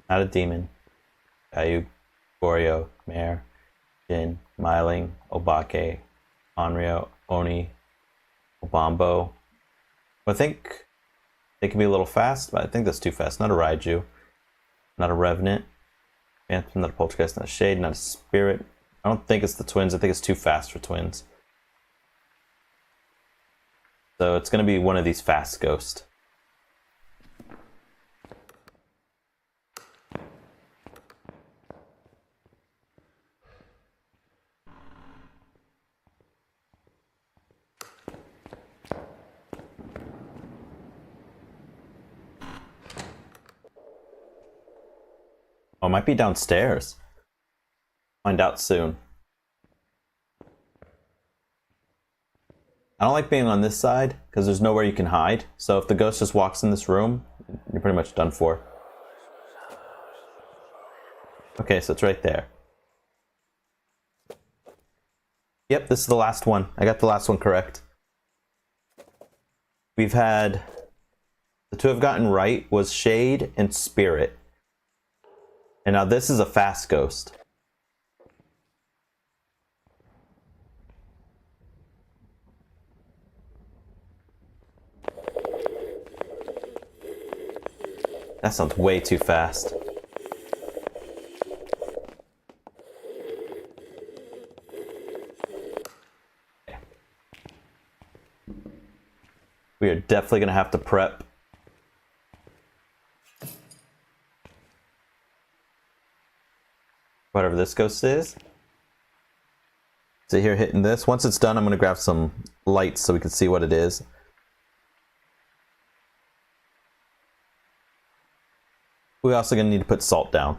Not a demon. Caillou, Goryo, Mare, Jin, Myling, Obake, Onryo, Oni, Obambo. I think they can be a little fast, but I think that's too fast. Not a Raiju. Not a Revenant. Phantom, not a Poltergeist, not a Shade, not a Spirit. I don't think it's the twins. I think it's too fast for twins. So it's going to be one of these fast ghosts. Oh, it might be downstairs. Find out soon. I don't like being on this side because there's nowhere you can hide. So if the ghost just walks in this room, you're pretty much done for. Okay, so it's right there. Yep, this is the last one. I got the last one correct. We've had... The two I've gotten right was Shade and Spirit. And now this is a fast ghost. That sounds way too fast. We are definitely gonna have to prep. Whatever this ghost is. So here hitting this. Once it's done, I'm gonna grab some lights so we can see what it is. We're also gonna need to put salt down.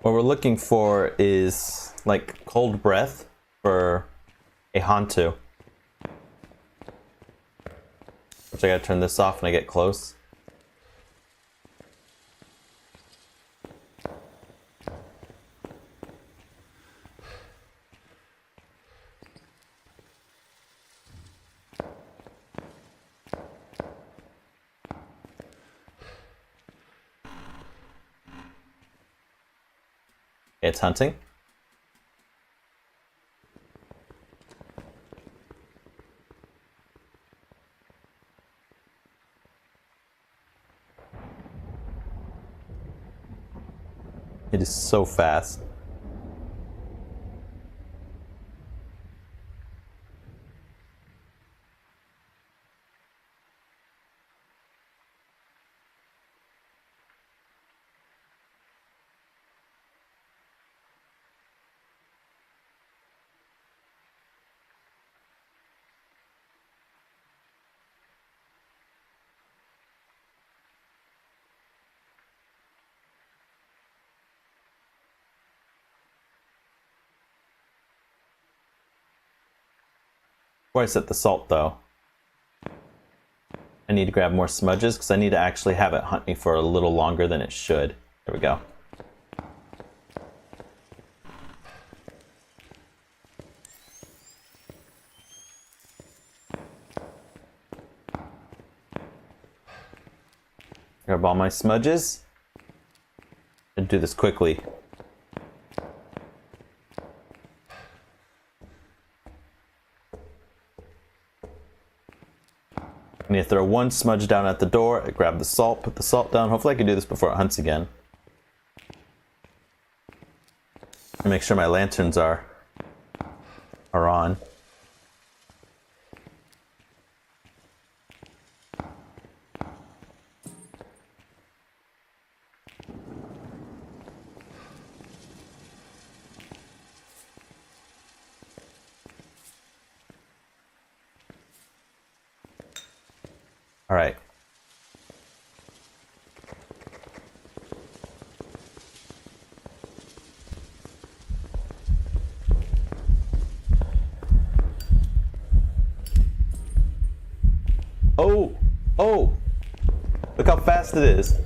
What we're looking for is like cold breath for a Hantu. Which I gotta turn this off when I get close. It's hunting. It is so fast. Before I set the salt though, I need to grab more smudges because I need to actually have it hunt me for a little longer than it should. There we go. Grab all my smudges and do this quickly. I need to throw one smudge down at the door, I grab the salt, put the salt down. Hopefully I can do this before it hunts again. And make sure my lanterns are on. All right. Oh, oh, look how fast it is.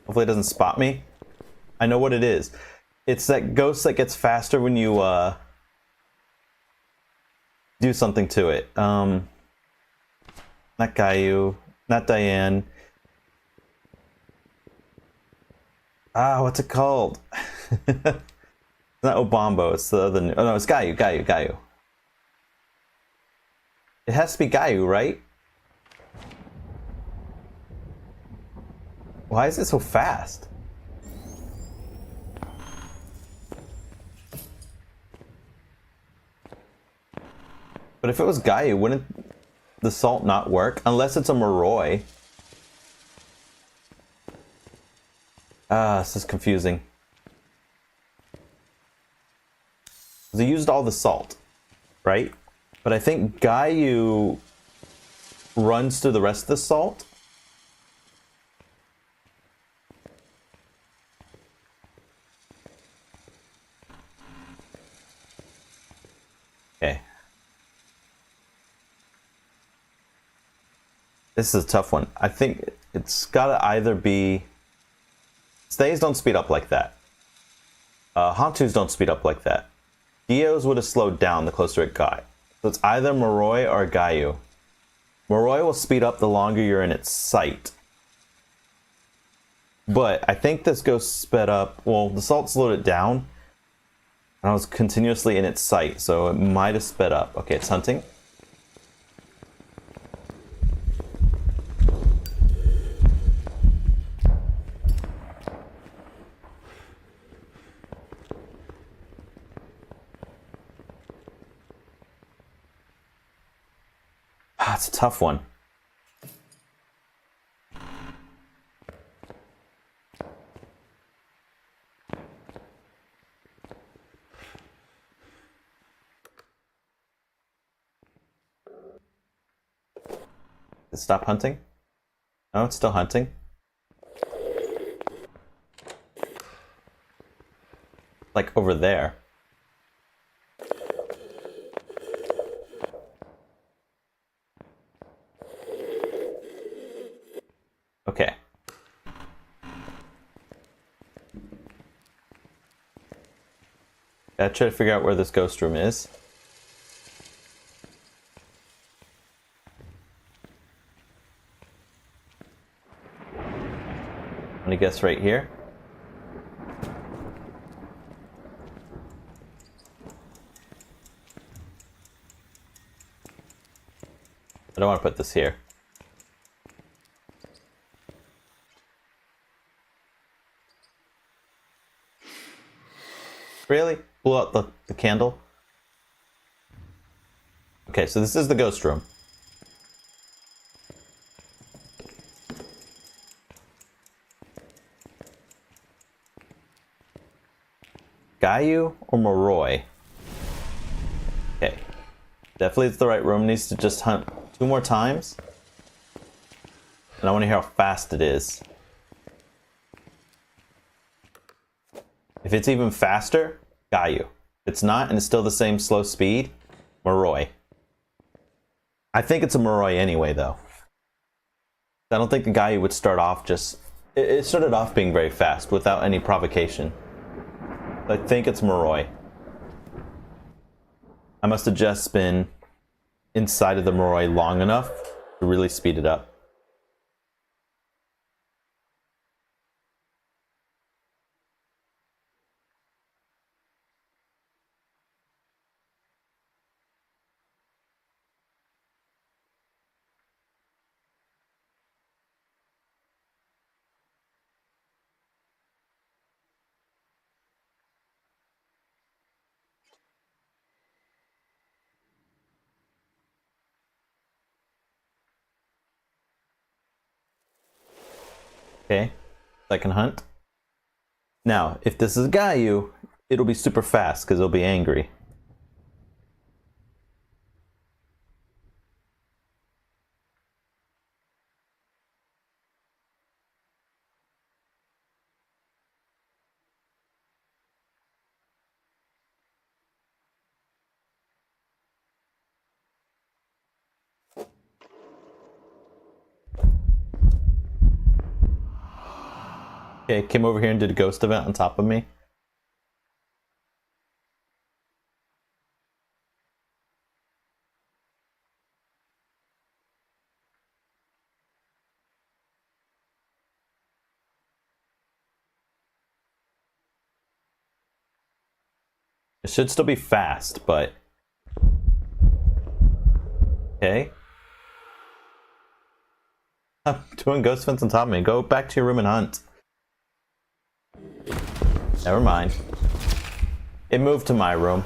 Hopefully it doesn't spot me. I know what it is. It's that ghost that gets faster when you do something to it. Not Gayu, not Diane. What's it called? It's not Obambo, it's the other. Oh no, it's Gayu. It has to be Gayu, right? Why is it so fast? But if it was Gayu, wouldn't the salt not work? Unless it's a Moroi. This is confusing. They used all the salt, right? But I think Gayu runs through the rest of the salt. Okay. This is a tough one. I think it's gotta either be... Stays don't speed up like that. Hantus don't speed up like that. Dios would have slowed down the closer it got. So it's either Moroi or Gayu. Moroi will speed up the longer you're in its sight. But I think this ghost sped up... Well, the salt slowed it down. And I was continuously in its sight, so it might have sped up. Okay, it's hunting. It's a tough one. Stop hunting? No, it's still hunting. Like over there. Okay. Gotta try to figure out where this ghost room is. I'm gonna guess right here. I don't want to put this here. Really? Blew out the candle? Okay, so this is the ghost room. Gayu or Moroi? Okay. Definitely it's the right room. Needs to just hunt 2 more times. And I want to hear how fast it is. If it's even faster, Gayu. If it's not and it's still the same slow speed, Moroi. I think it's a Moroi anyway, though. I don't think the Gayu would start off just... It started off being very fast without any provocation. I think it's Moroi. I must have just been inside of the Moroi long enough to really speed it up. Okay, second hunt. Now, if this is Gayu, it'll be super fast because it'll be angry. Okay, came over here and did a ghost event on top of me. It should still be fast, but... Okay. I'm doing ghost events on top of me. Go back to your room and hunt. Never mind. It moved to my room.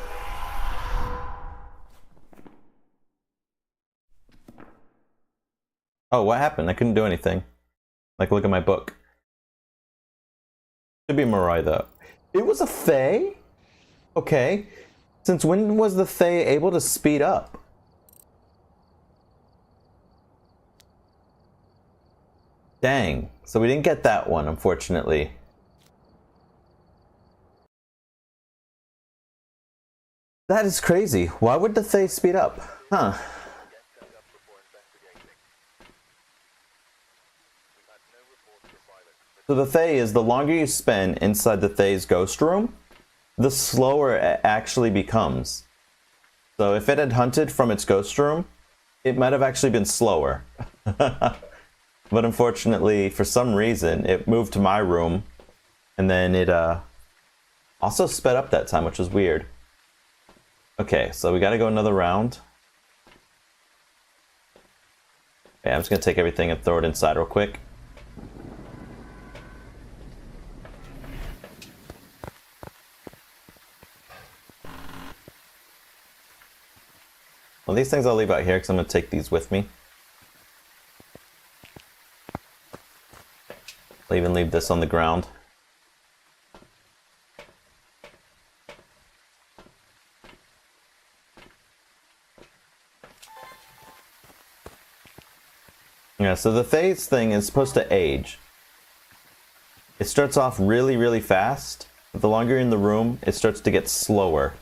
Oh, what happened? I couldn't do anything. Like, look at my book. Should be Moroi, though. It was a Fae? Okay. Since when was the Fae able to speed up? Dang. So we didn't get that one, unfortunately. That is crazy. Why would the Fae speed up? Huh. So the Fae is, the longer you spend inside the Fae's ghost room, the slower it actually becomes. So if it had hunted from its ghost room, it might have actually been slower. But unfortunately, for some reason, it moved to my room, and then it also sped up that time, which was weird. Okay, so we gotta go another round. Okay, I'm just gonna take everything and throw it inside real quick. Well, these things I'll leave out here because I'm gonna take these with me. I'll even leave this on the ground. Yeah, so the phase thing is supposed to age. It starts off really, really fast, but the longer you're in the room, it starts to get slower.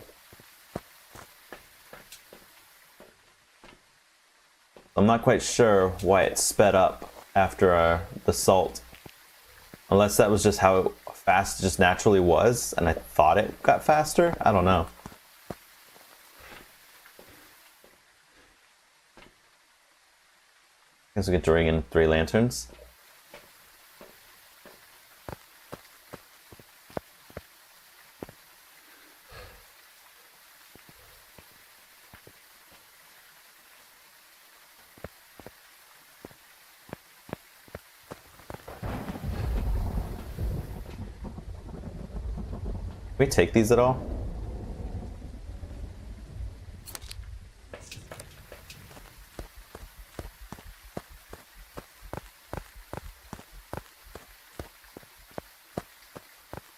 I'm not quite sure why it sped up after the salt. Unless that was just how fast it just naturally was, and I thought it got faster? I don't know. Guess we get to ring in 3 lanterns. Can we take these at all?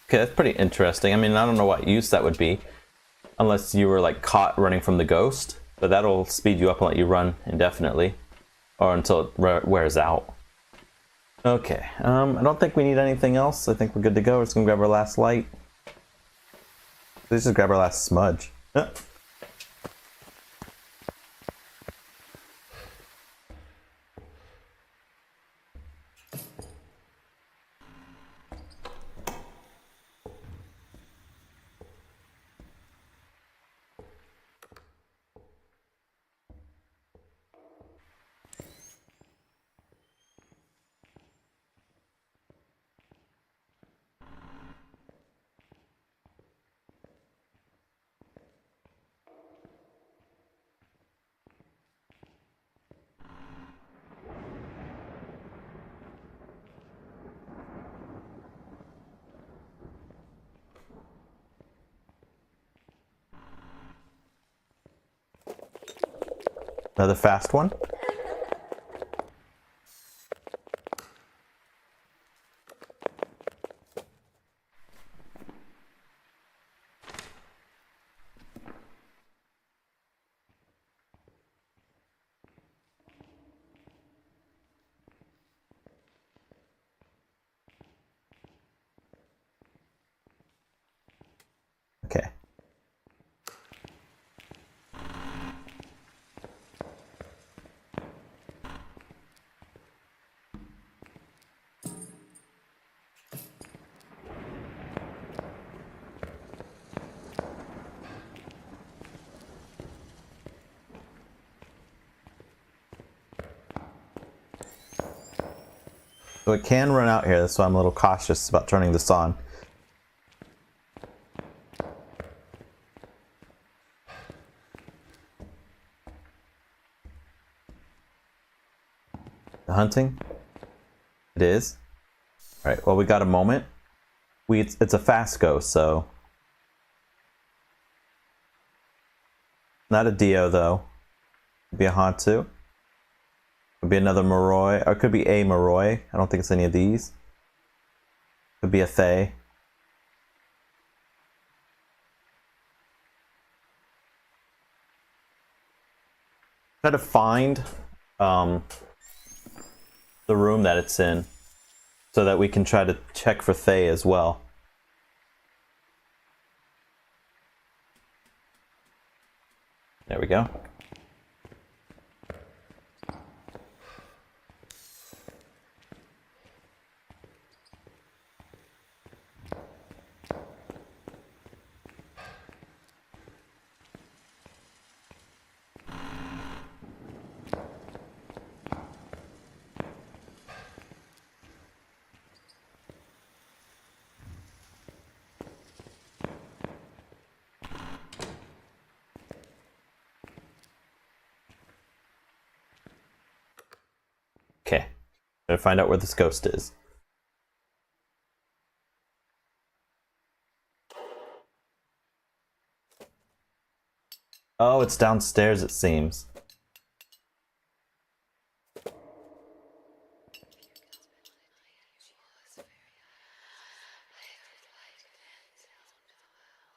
Okay, that's pretty interesting. I mean, I don't know what use that would be, unless you were like caught running from the ghost, but that'll speed you up and let you run indefinitely, or until it wears out. Okay, I don't think we need anything else. I think we're good to go. We're just gonna grab our last light. Let's just grab our last smudge. Another fast one. Okay. So it can run out here, so I'm a little cautious about turning this on. The hunting? It is. Alright, well we got a moment. It's a fast ghost, so... Not a Dio, though. Could be a Hantu. Could be another Moroi, or it could be a Moroi. I don't think it's any of these. Could be a Thay. Try to find the room that it's in, so that we can try to check for Thay as well. There we go. Okay, gotta find out where this ghost is. Oh, it's downstairs, it seems.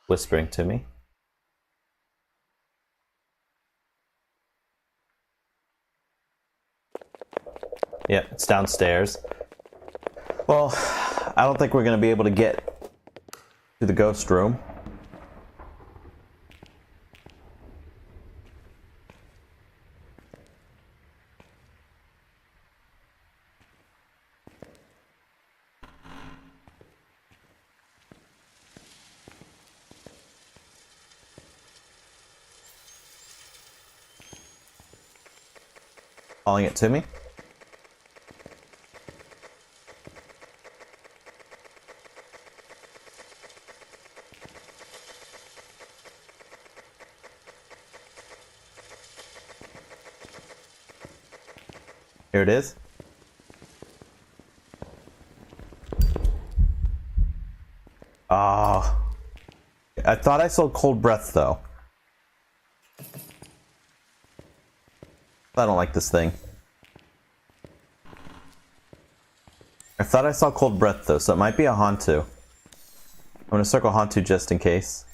Whispering to me. Yep, it's downstairs. Well, I don't think we're going to be able to get to the ghost room. Calling it to me. Here it is. Oh. I thought I saw cold breath though. I don't like this thing. I thought I saw cold breath though, so it might be a Hantu. I'm gonna circle Hantu just in case.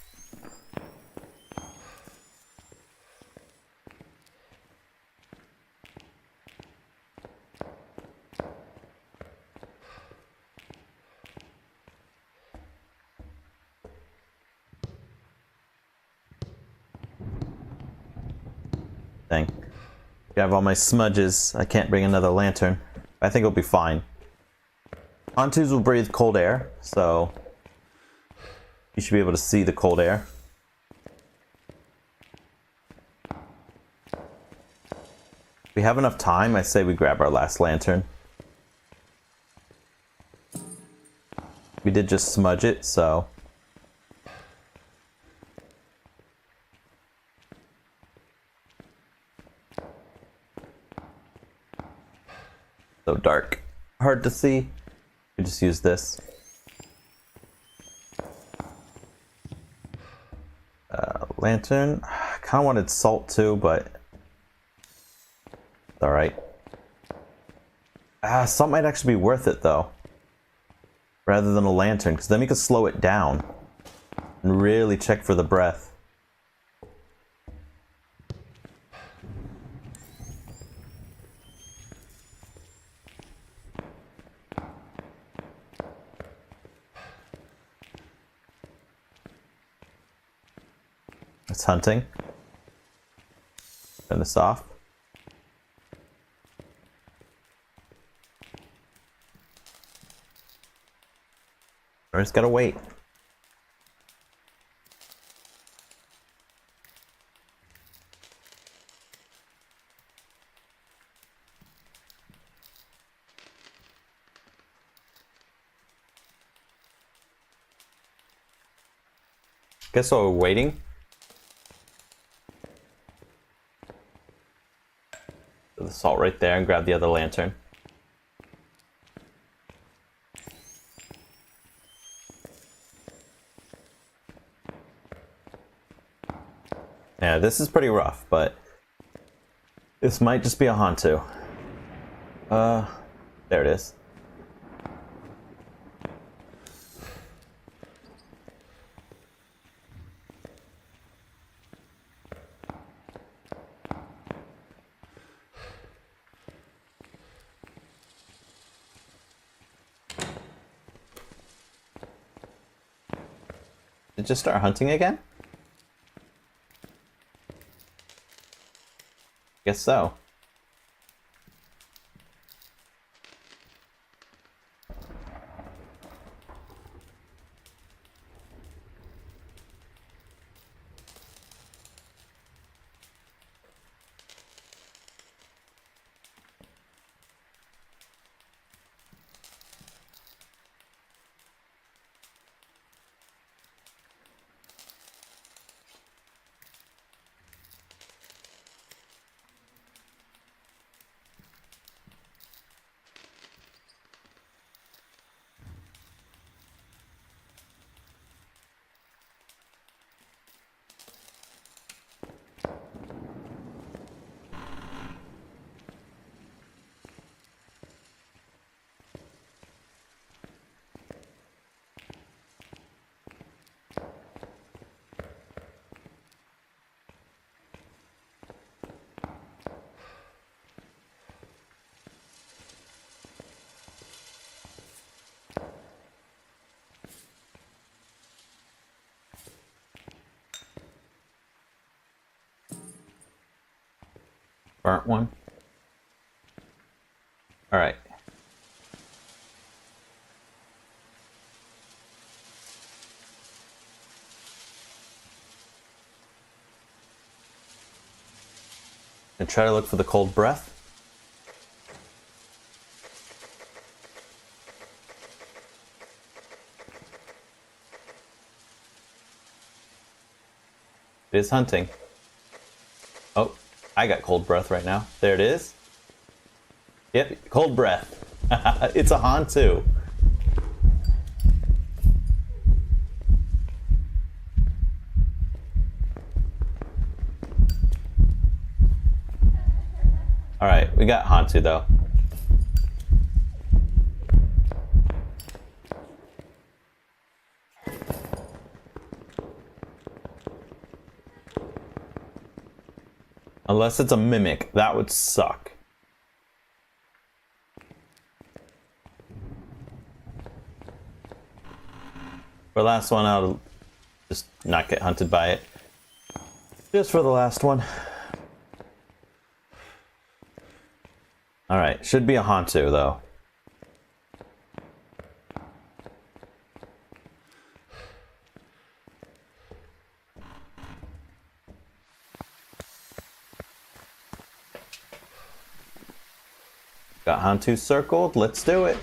Dang. I have all my smudges. I can't bring another lantern. I think it'll be fine. Hantus will breathe cold air, so you should be able to see the cold air. If we have enough time, I say we grab our last lantern. We did just smudge it, so... So dark. Hard to see. We just use this. Lantern. I kind of wanted salt too, but it's alright. Salt might actually be worth it though, rather than a lantern, because then we could slow it down and really check for the breath. It's hunting. Turn this off. I just gotta wait. Guess while we're waiting, put the salt right there and grab the other lantern. Yeah, this is pretty rough, but this might just be a Hantu. There it is. Did it just start hunting again? Guess so. burnt one. Alright. And try to look for the cold breath. It is hunting. Oh, I got cold breath right now. There it is. Yep, cold breath. It's a Han too. Alright, we got Hantu though. Unless it's a mimic, that would suck. For the last one, I'll just not get hunted by it. Just for the last one. Alright, should be a Hantu though. Got Hantu circled, let's do it.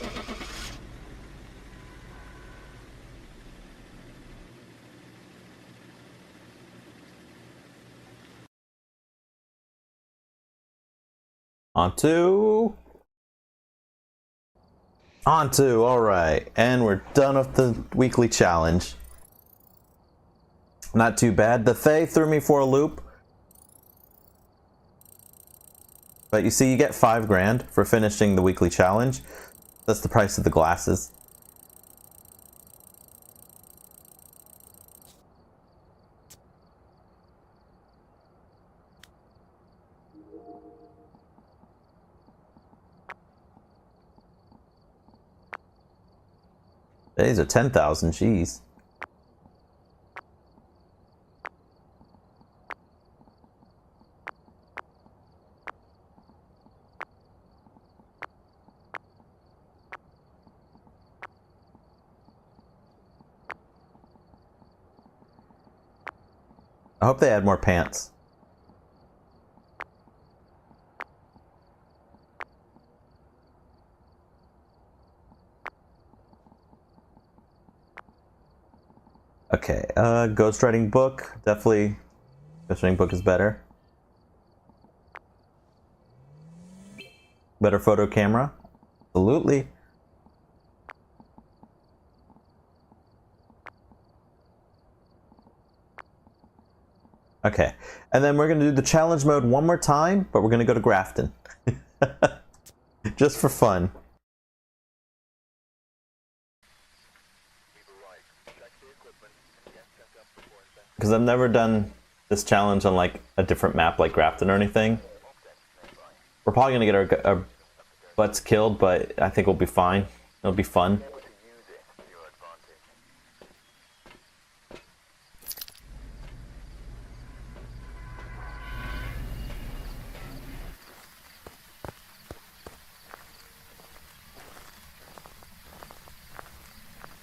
Hantu. Alright. And we're done with the weekly challenge. Not too bad. The Fae threw me for a loop. But you see, you get 5 grand for finishing the weekly challenge. That's the price of the glasses. These are 10,000, jeez. I hope they add more pants. Okay, ghostwriting book. Definitely, ghostwriting book is better. Better photo camera. Absolutely. Okay, and then we're going to do the challenge mode one more time, but we're going to go to Grafton. Just for fun. Because I've never done this challenge on like a different map like Grafton or anything. We're probably going to get our butts killed, but I think we'll be fine. It'll be fun.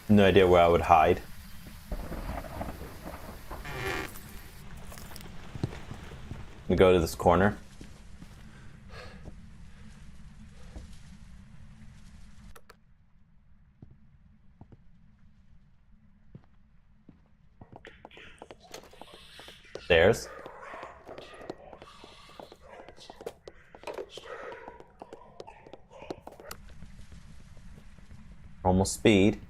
No idea where I would hide. We go to this corner. Stairs. Normal speed.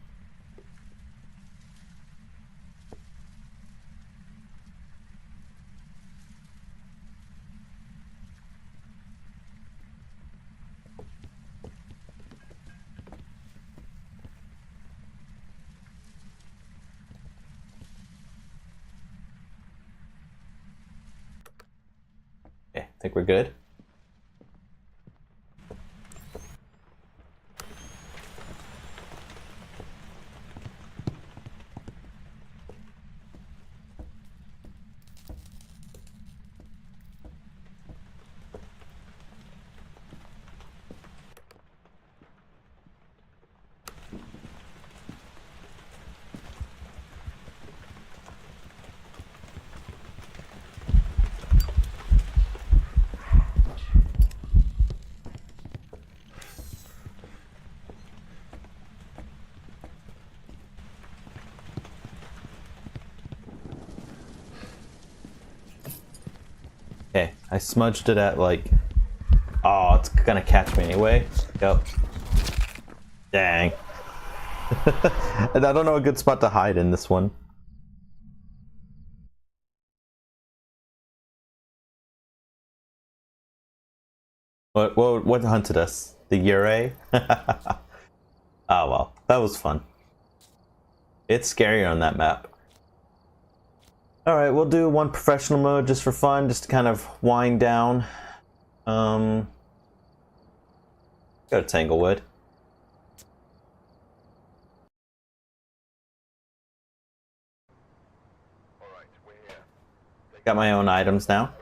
Okay, I think we're good. I smudged it at like... Oh, it's gonna catch me anyway. Yep. Dang. And I don't know a good spot to hide in this one. What hunted us? The Ure? Oh well, that was fun. It's scarier on that map. Alright, we'll do one professional mode just for fun, just to kind of wind down. Go to Tanglewood. Got my own items now.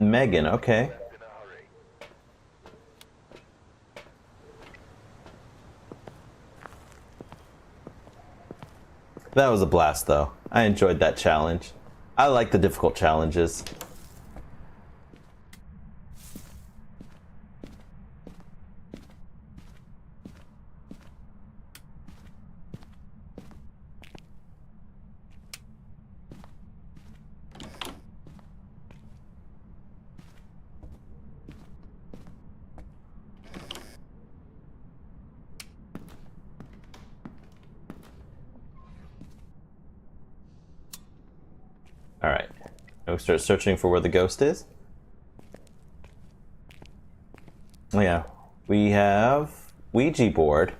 Megan, okay. That was a blast though. I enjoyed that challenge. I like the difficult challenges. Alright. Now we start searching for where the ghost is. Oh yeah. We have Ouija board.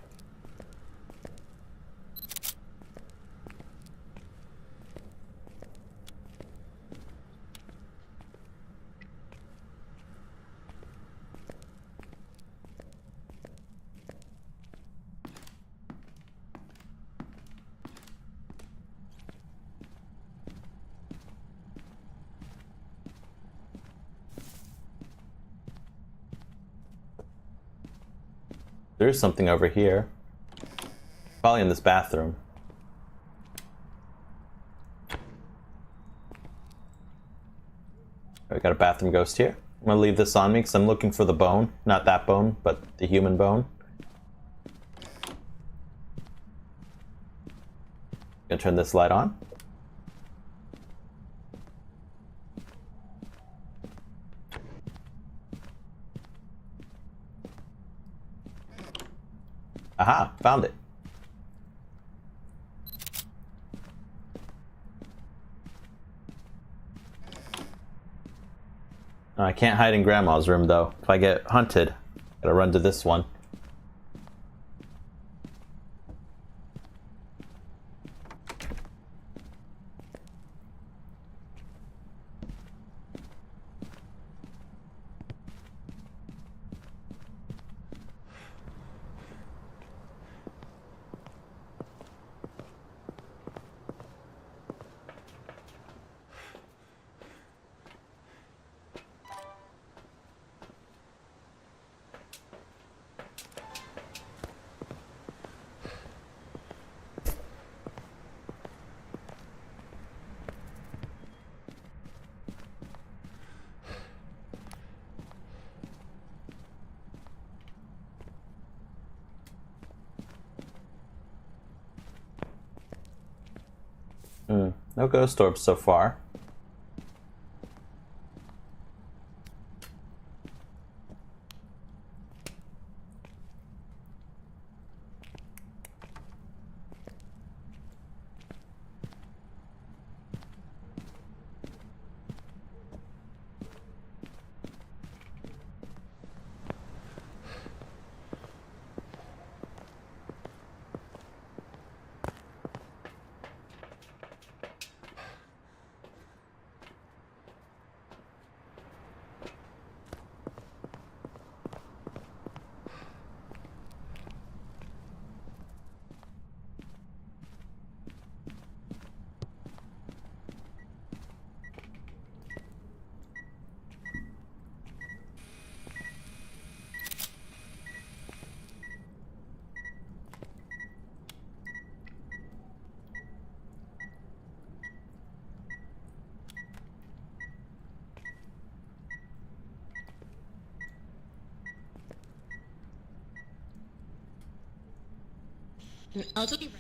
There's something over here. Probably in this bathroom. We got a bathroom ghost here. I'm gonna leave this on me because I'm looking for the bone. Not that bone, but the human bone. Gonna turn this light on. Aha, found it. I can't hide in Grandma's room though. If I get hunted, gotta run to this one. No ghost orbs so far. I'll take you.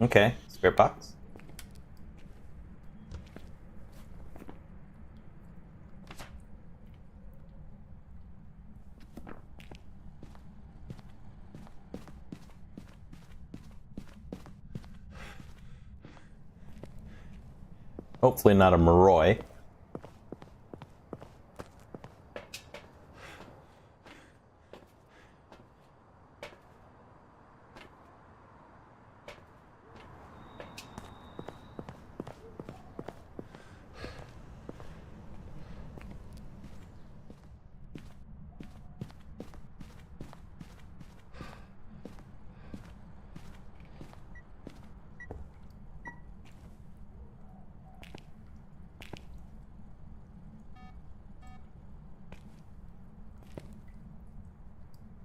Okay, spirit box. Hopefully not a Moroi.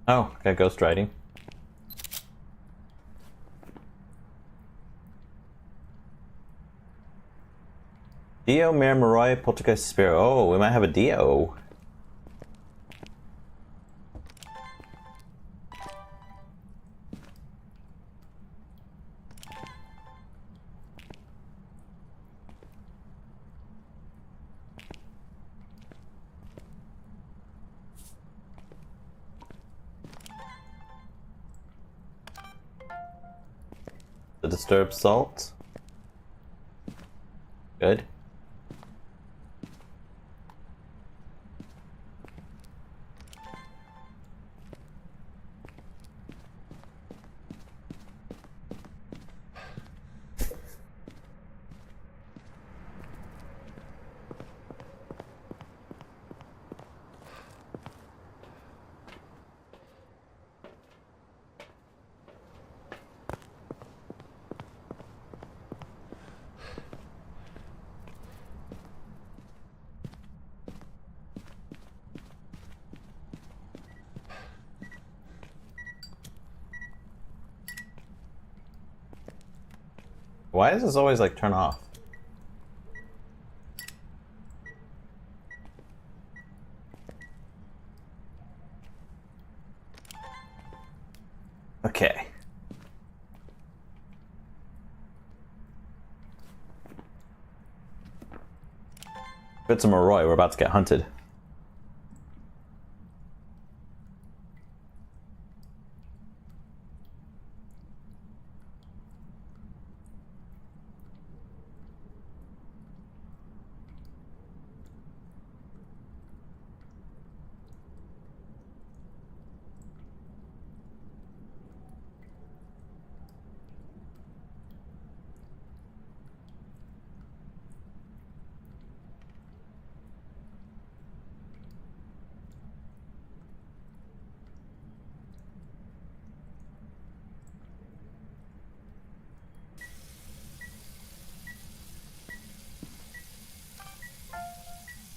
Oh, got ghost writing. Dio, Mare, Moroi, Poltergeist, Spirit. Oh, we might have a Dio. The Disturbed Salt. Good. Why does this always like turn off? Okay. If it's a Moroi, we're about to get hunted.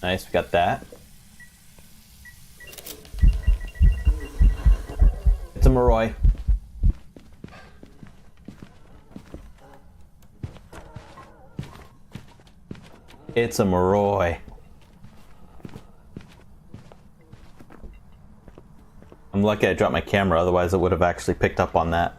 Nice, we got that. It's a Moroi. It's a Moroi. I'm lucky I dropped my camera, otherwise it would have actually picked up on that.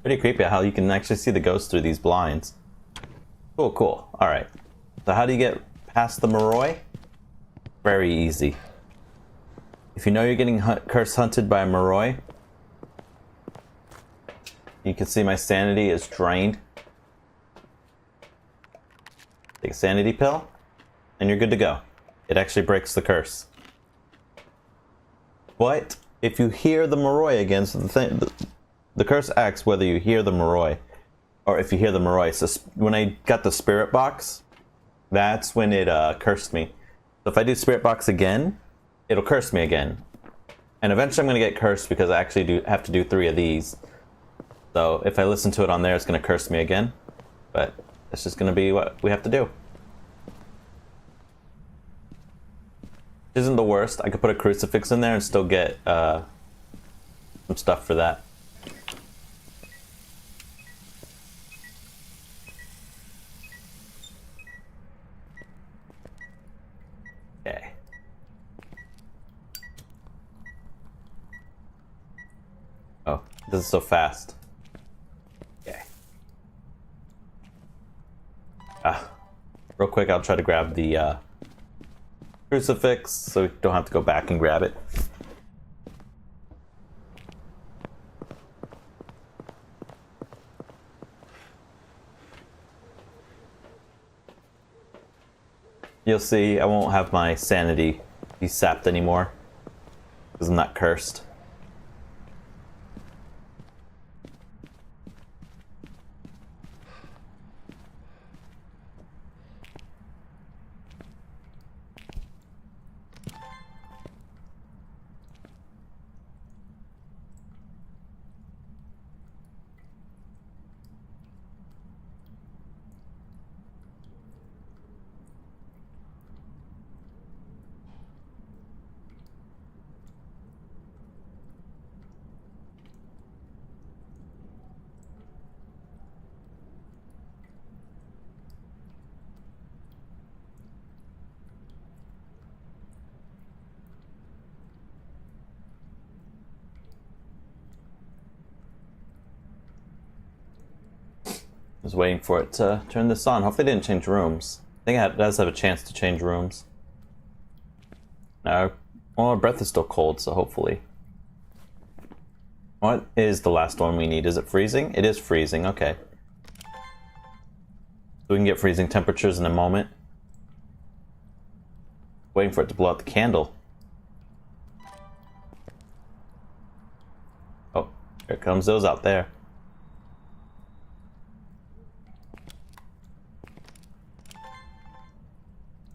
Pretty creepy how you can actually see the ghost through these blinds. Cool, cool. Alright. So how do you get past the Moroi? Very easy. If you know you're getting curse hunted by a Moroi, you can see my sanity is drained. Take a sanity pill, and you're good to go. It actually breaks the curse. But if you hear the Moroi again, so the curse acts whether you hear the Moroi or if you hear the Moroi. So when I got the spirit box, that's when it cursed me. So if I do spirit box again, it'll curse me again. And eventually I'm going to get cursed because I actually have to do 3 of these. So if I listen to it on there, it's going to curse me again. But that's just going to be what we have to do. Isn't the worst. I could put a crucifix in there and still get some stuff for that. This is so fast. Okay. Real quick, I'll try to grab the crucifix so we don't have to go back and grab it. You'll see I won't have my sanity be sapped anymore because I'm not cursed. I was waiting for it to turn this on. Hopefully it didn't change rooms. I think it does have a chance to change rooms. Now, well, our breath is still cold, so hopefully. What is the last one we need? Is it freezing? It is freezing, okay. So we can get freezing temperatures in a moment. Waiting for it to blow out the candle. Oh, here comes those out there.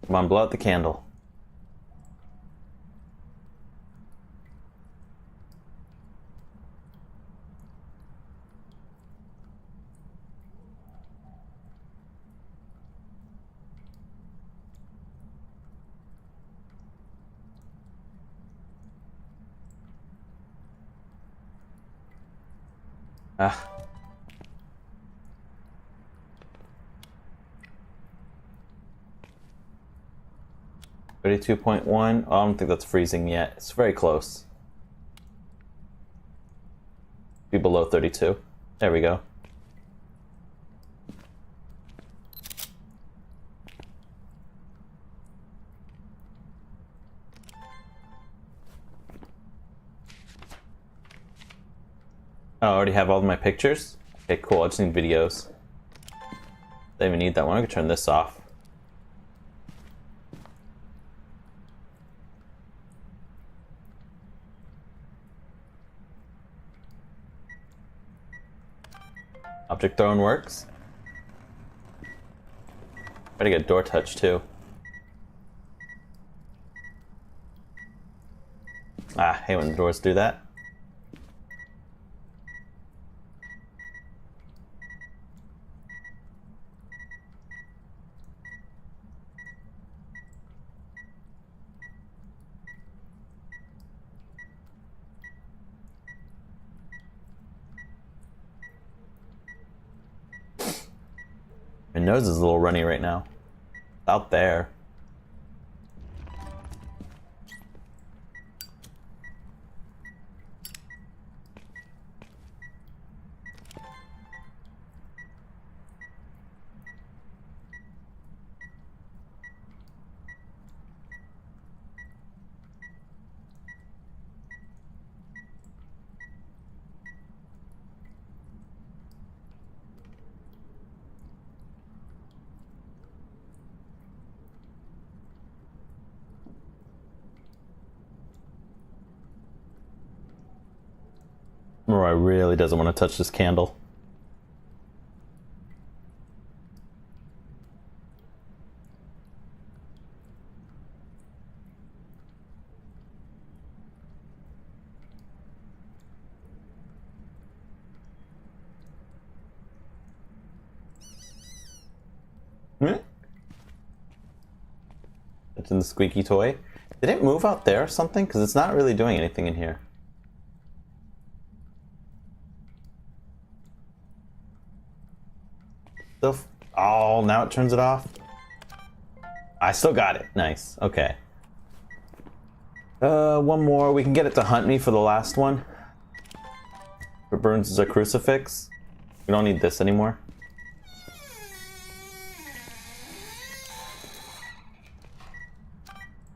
Come on, blow out the candle. Ah. 32.1. Oh, I don't think that's freezing yet. It's very close. Be below 32. There we go. Oh, I already have all of my pictures? Okay, cool. I just need videos. Don't even need that one. I can turn this off. Object throwing works. Try to get door touch too. Ah, I hate when doors do that. My nose is a little runny right now. It's out there. Roy really doesn't want to touch this candle. It's in the squeaky toy. Did it move out there or something? Because it's not really doing anything in here. Oh, now it turns it off. I still got it. Nice. Okay. One more. We can get it to hunt me for the last one. It burns as a crucifix. We don't need this anymore.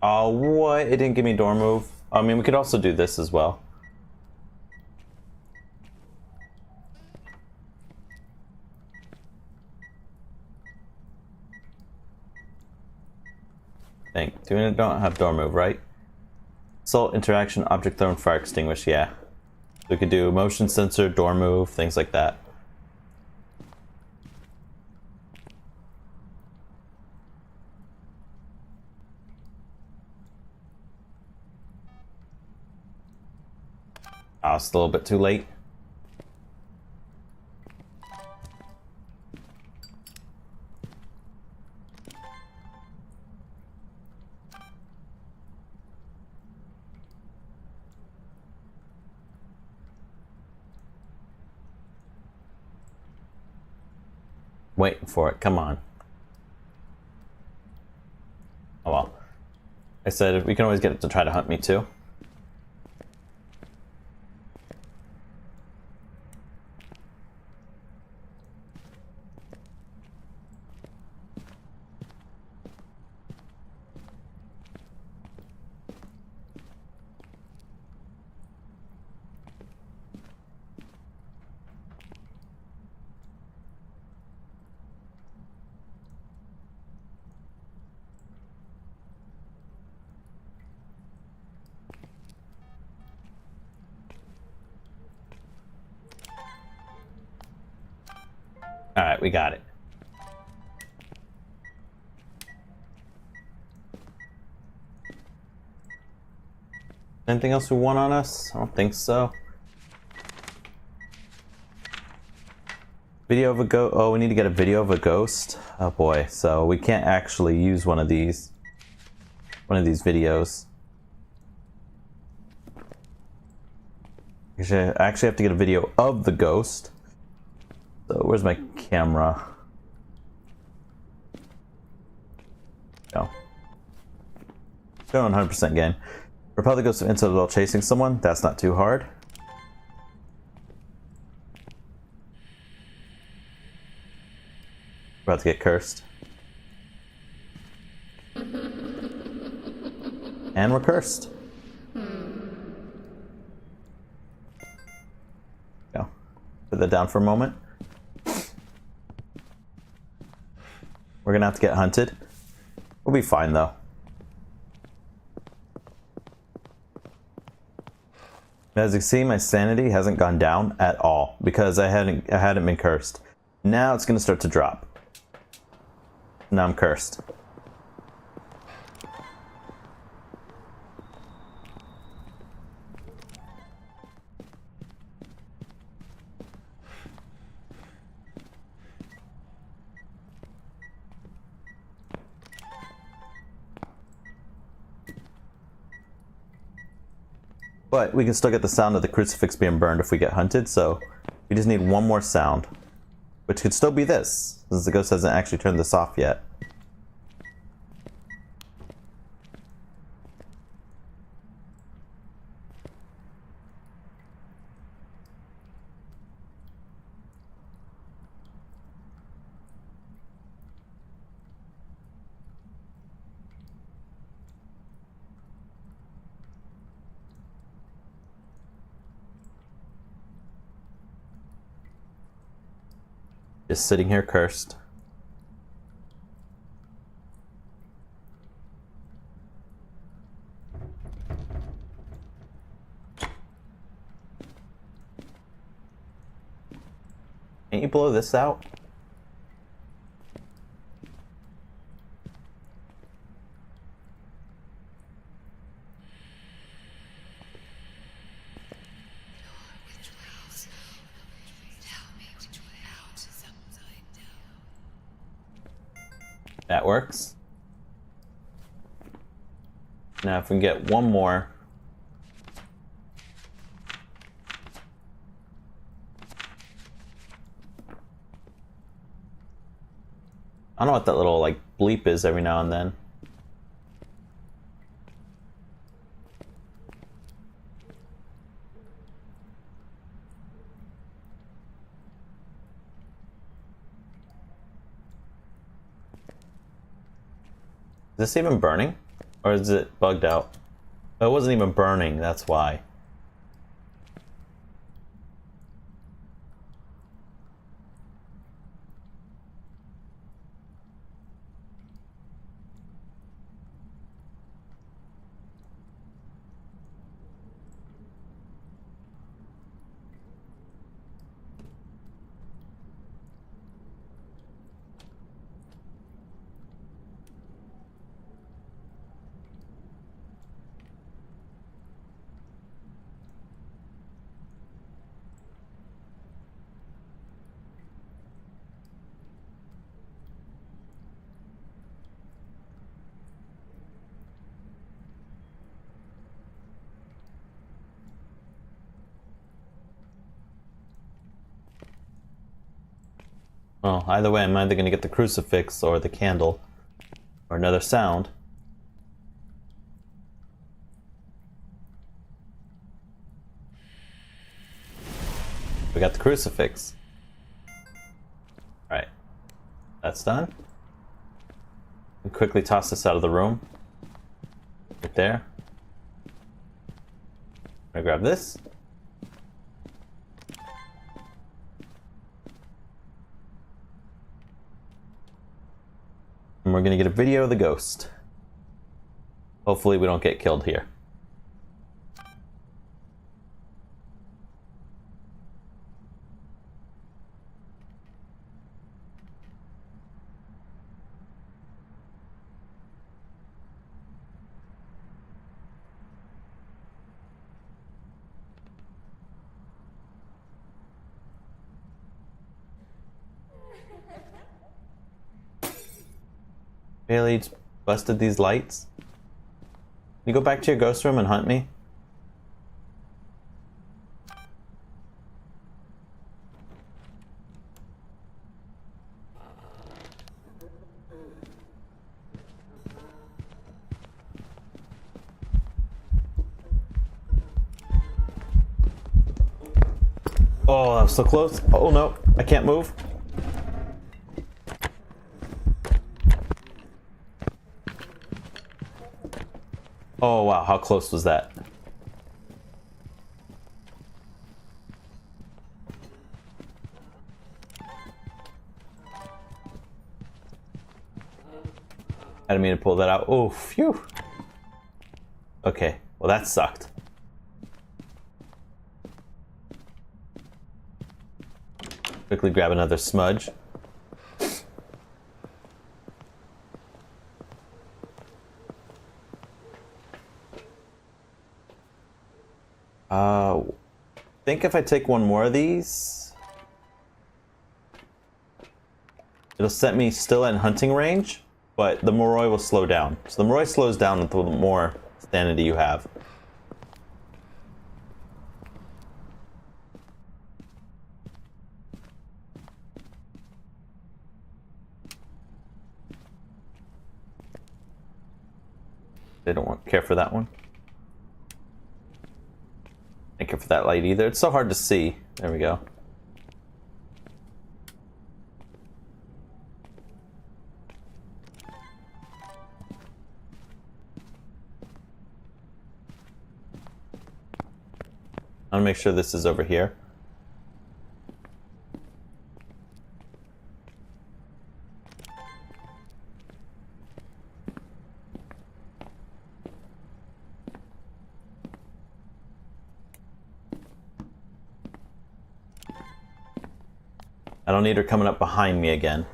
Oh, what? It didn't give me door move. I mean, we could also do this as well. Doing it don't have door move, right? Assault, interaction, object thrown, fire extinguish, yeah. We could do motion sensor, door move, things like that. Oh, it's a little bit too late. Waiting for it, come on. Oh well. I said we can always get it to try to hunt me too. Alright, we got it. Anything else we want on us? I don't think so. Video of a ghost. Oh, we need to get a video of a ghost. Oh boy, so we can't actually use one of these videos. I actually have to get a video of the ghost. So where's my camera? No. Showing 100% game. Repel the ghost of insult while chasing someone. That's not too hard. We're about to get cursed. And we're cursed. Go. Put that down for a moment. We're gonna have to get hunted. We'll be fine though. As you can see, my sanity hasn't gone down at all because I hadn't been cursed. Now it's gonna start to drop. Now I'm cursed. But we can still get the sound of the crucifix being burned if we get hunted, so we just need one more sound. Which could still be this, since the ghost hasn't actually turned this off yet. Just sitting here cursed. Can't you blow this out? That works. Now if we can get one more. I don't know what that little like bleep is every now and then. this even burning? Or is it bugged out? Oh, it wasn't even burning, that's why. Well, either way, I'm either going to get the crucifix or the candle. Or another sound. We got the crucifix. Alright. That's done. We quickly toss this out of the room. Right there. I'm gonna grab this. And we're gonna get a video of the ghost. Hopefully we don't get killed here. Bailey busted these lights. You go back to your ghost room and hunt me? Oh, that was so close. Oh no, I can't move. Oh wow, how close was that? I didn't mean to pull that out. Oh, phew. Okay, well that sucked. Quickly grab another smudge. I think if I take one more of these, it'll set me still in hunting range, but the Moroi will slow down. So the Moroi slows down with the more sanity you have. They don't care for that one. Don't care for that light either. It's so hard to see. There we go. I want to make sure this is over here. I don't need her coming up behind me again.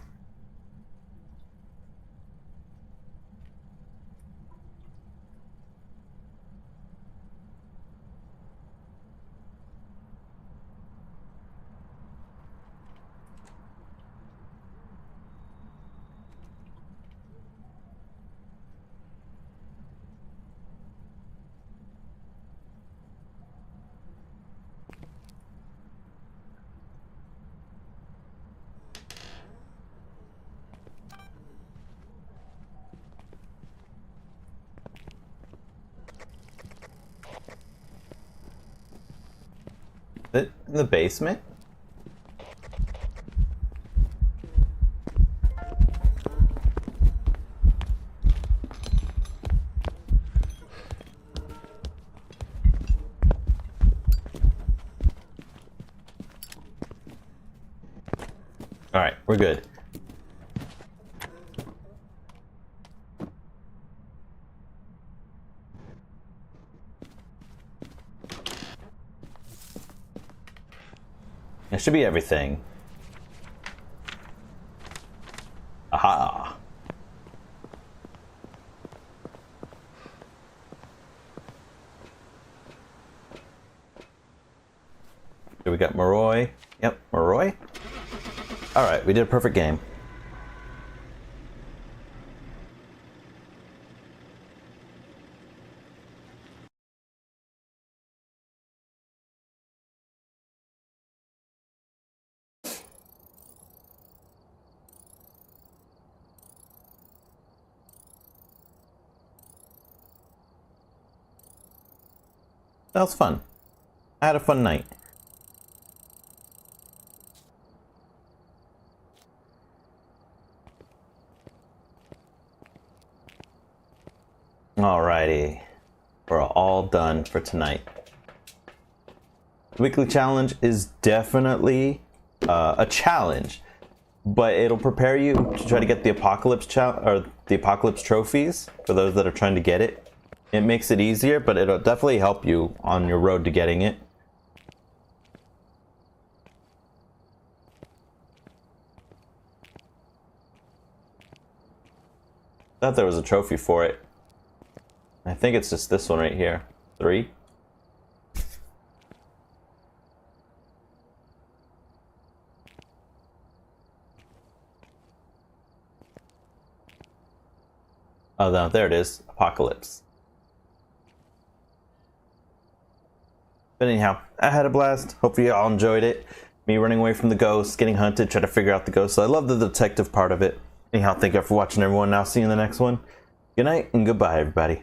Is it in the basement? Alright, we're good. That should be everything. Aha! So we got Moroi. Yep, Moroi. Alright, we did a perfect game. That was fun. I had a fun night. Alrighty. We're all done for tonight. The weekly challenge is definitely a challenge, but it'll prepare you to try to get the apocalypse trophies for those that are trying to get it. It makes it easier, but it'll definitely help you on your road to getting it. Thought there was a trophy for it. I think it's just this one right here. 3. Oh no, there it is. Apocalypse. But anyhow, I had a blast. Hopefully you all enjoyed it. Me running away from the ghosts, getting hunted, trying to figure out the ghosts. I love the detective part of it. Anyhow, thank you for watching, everyone. I'll see you in the next one. Good night and goodbye, everybody.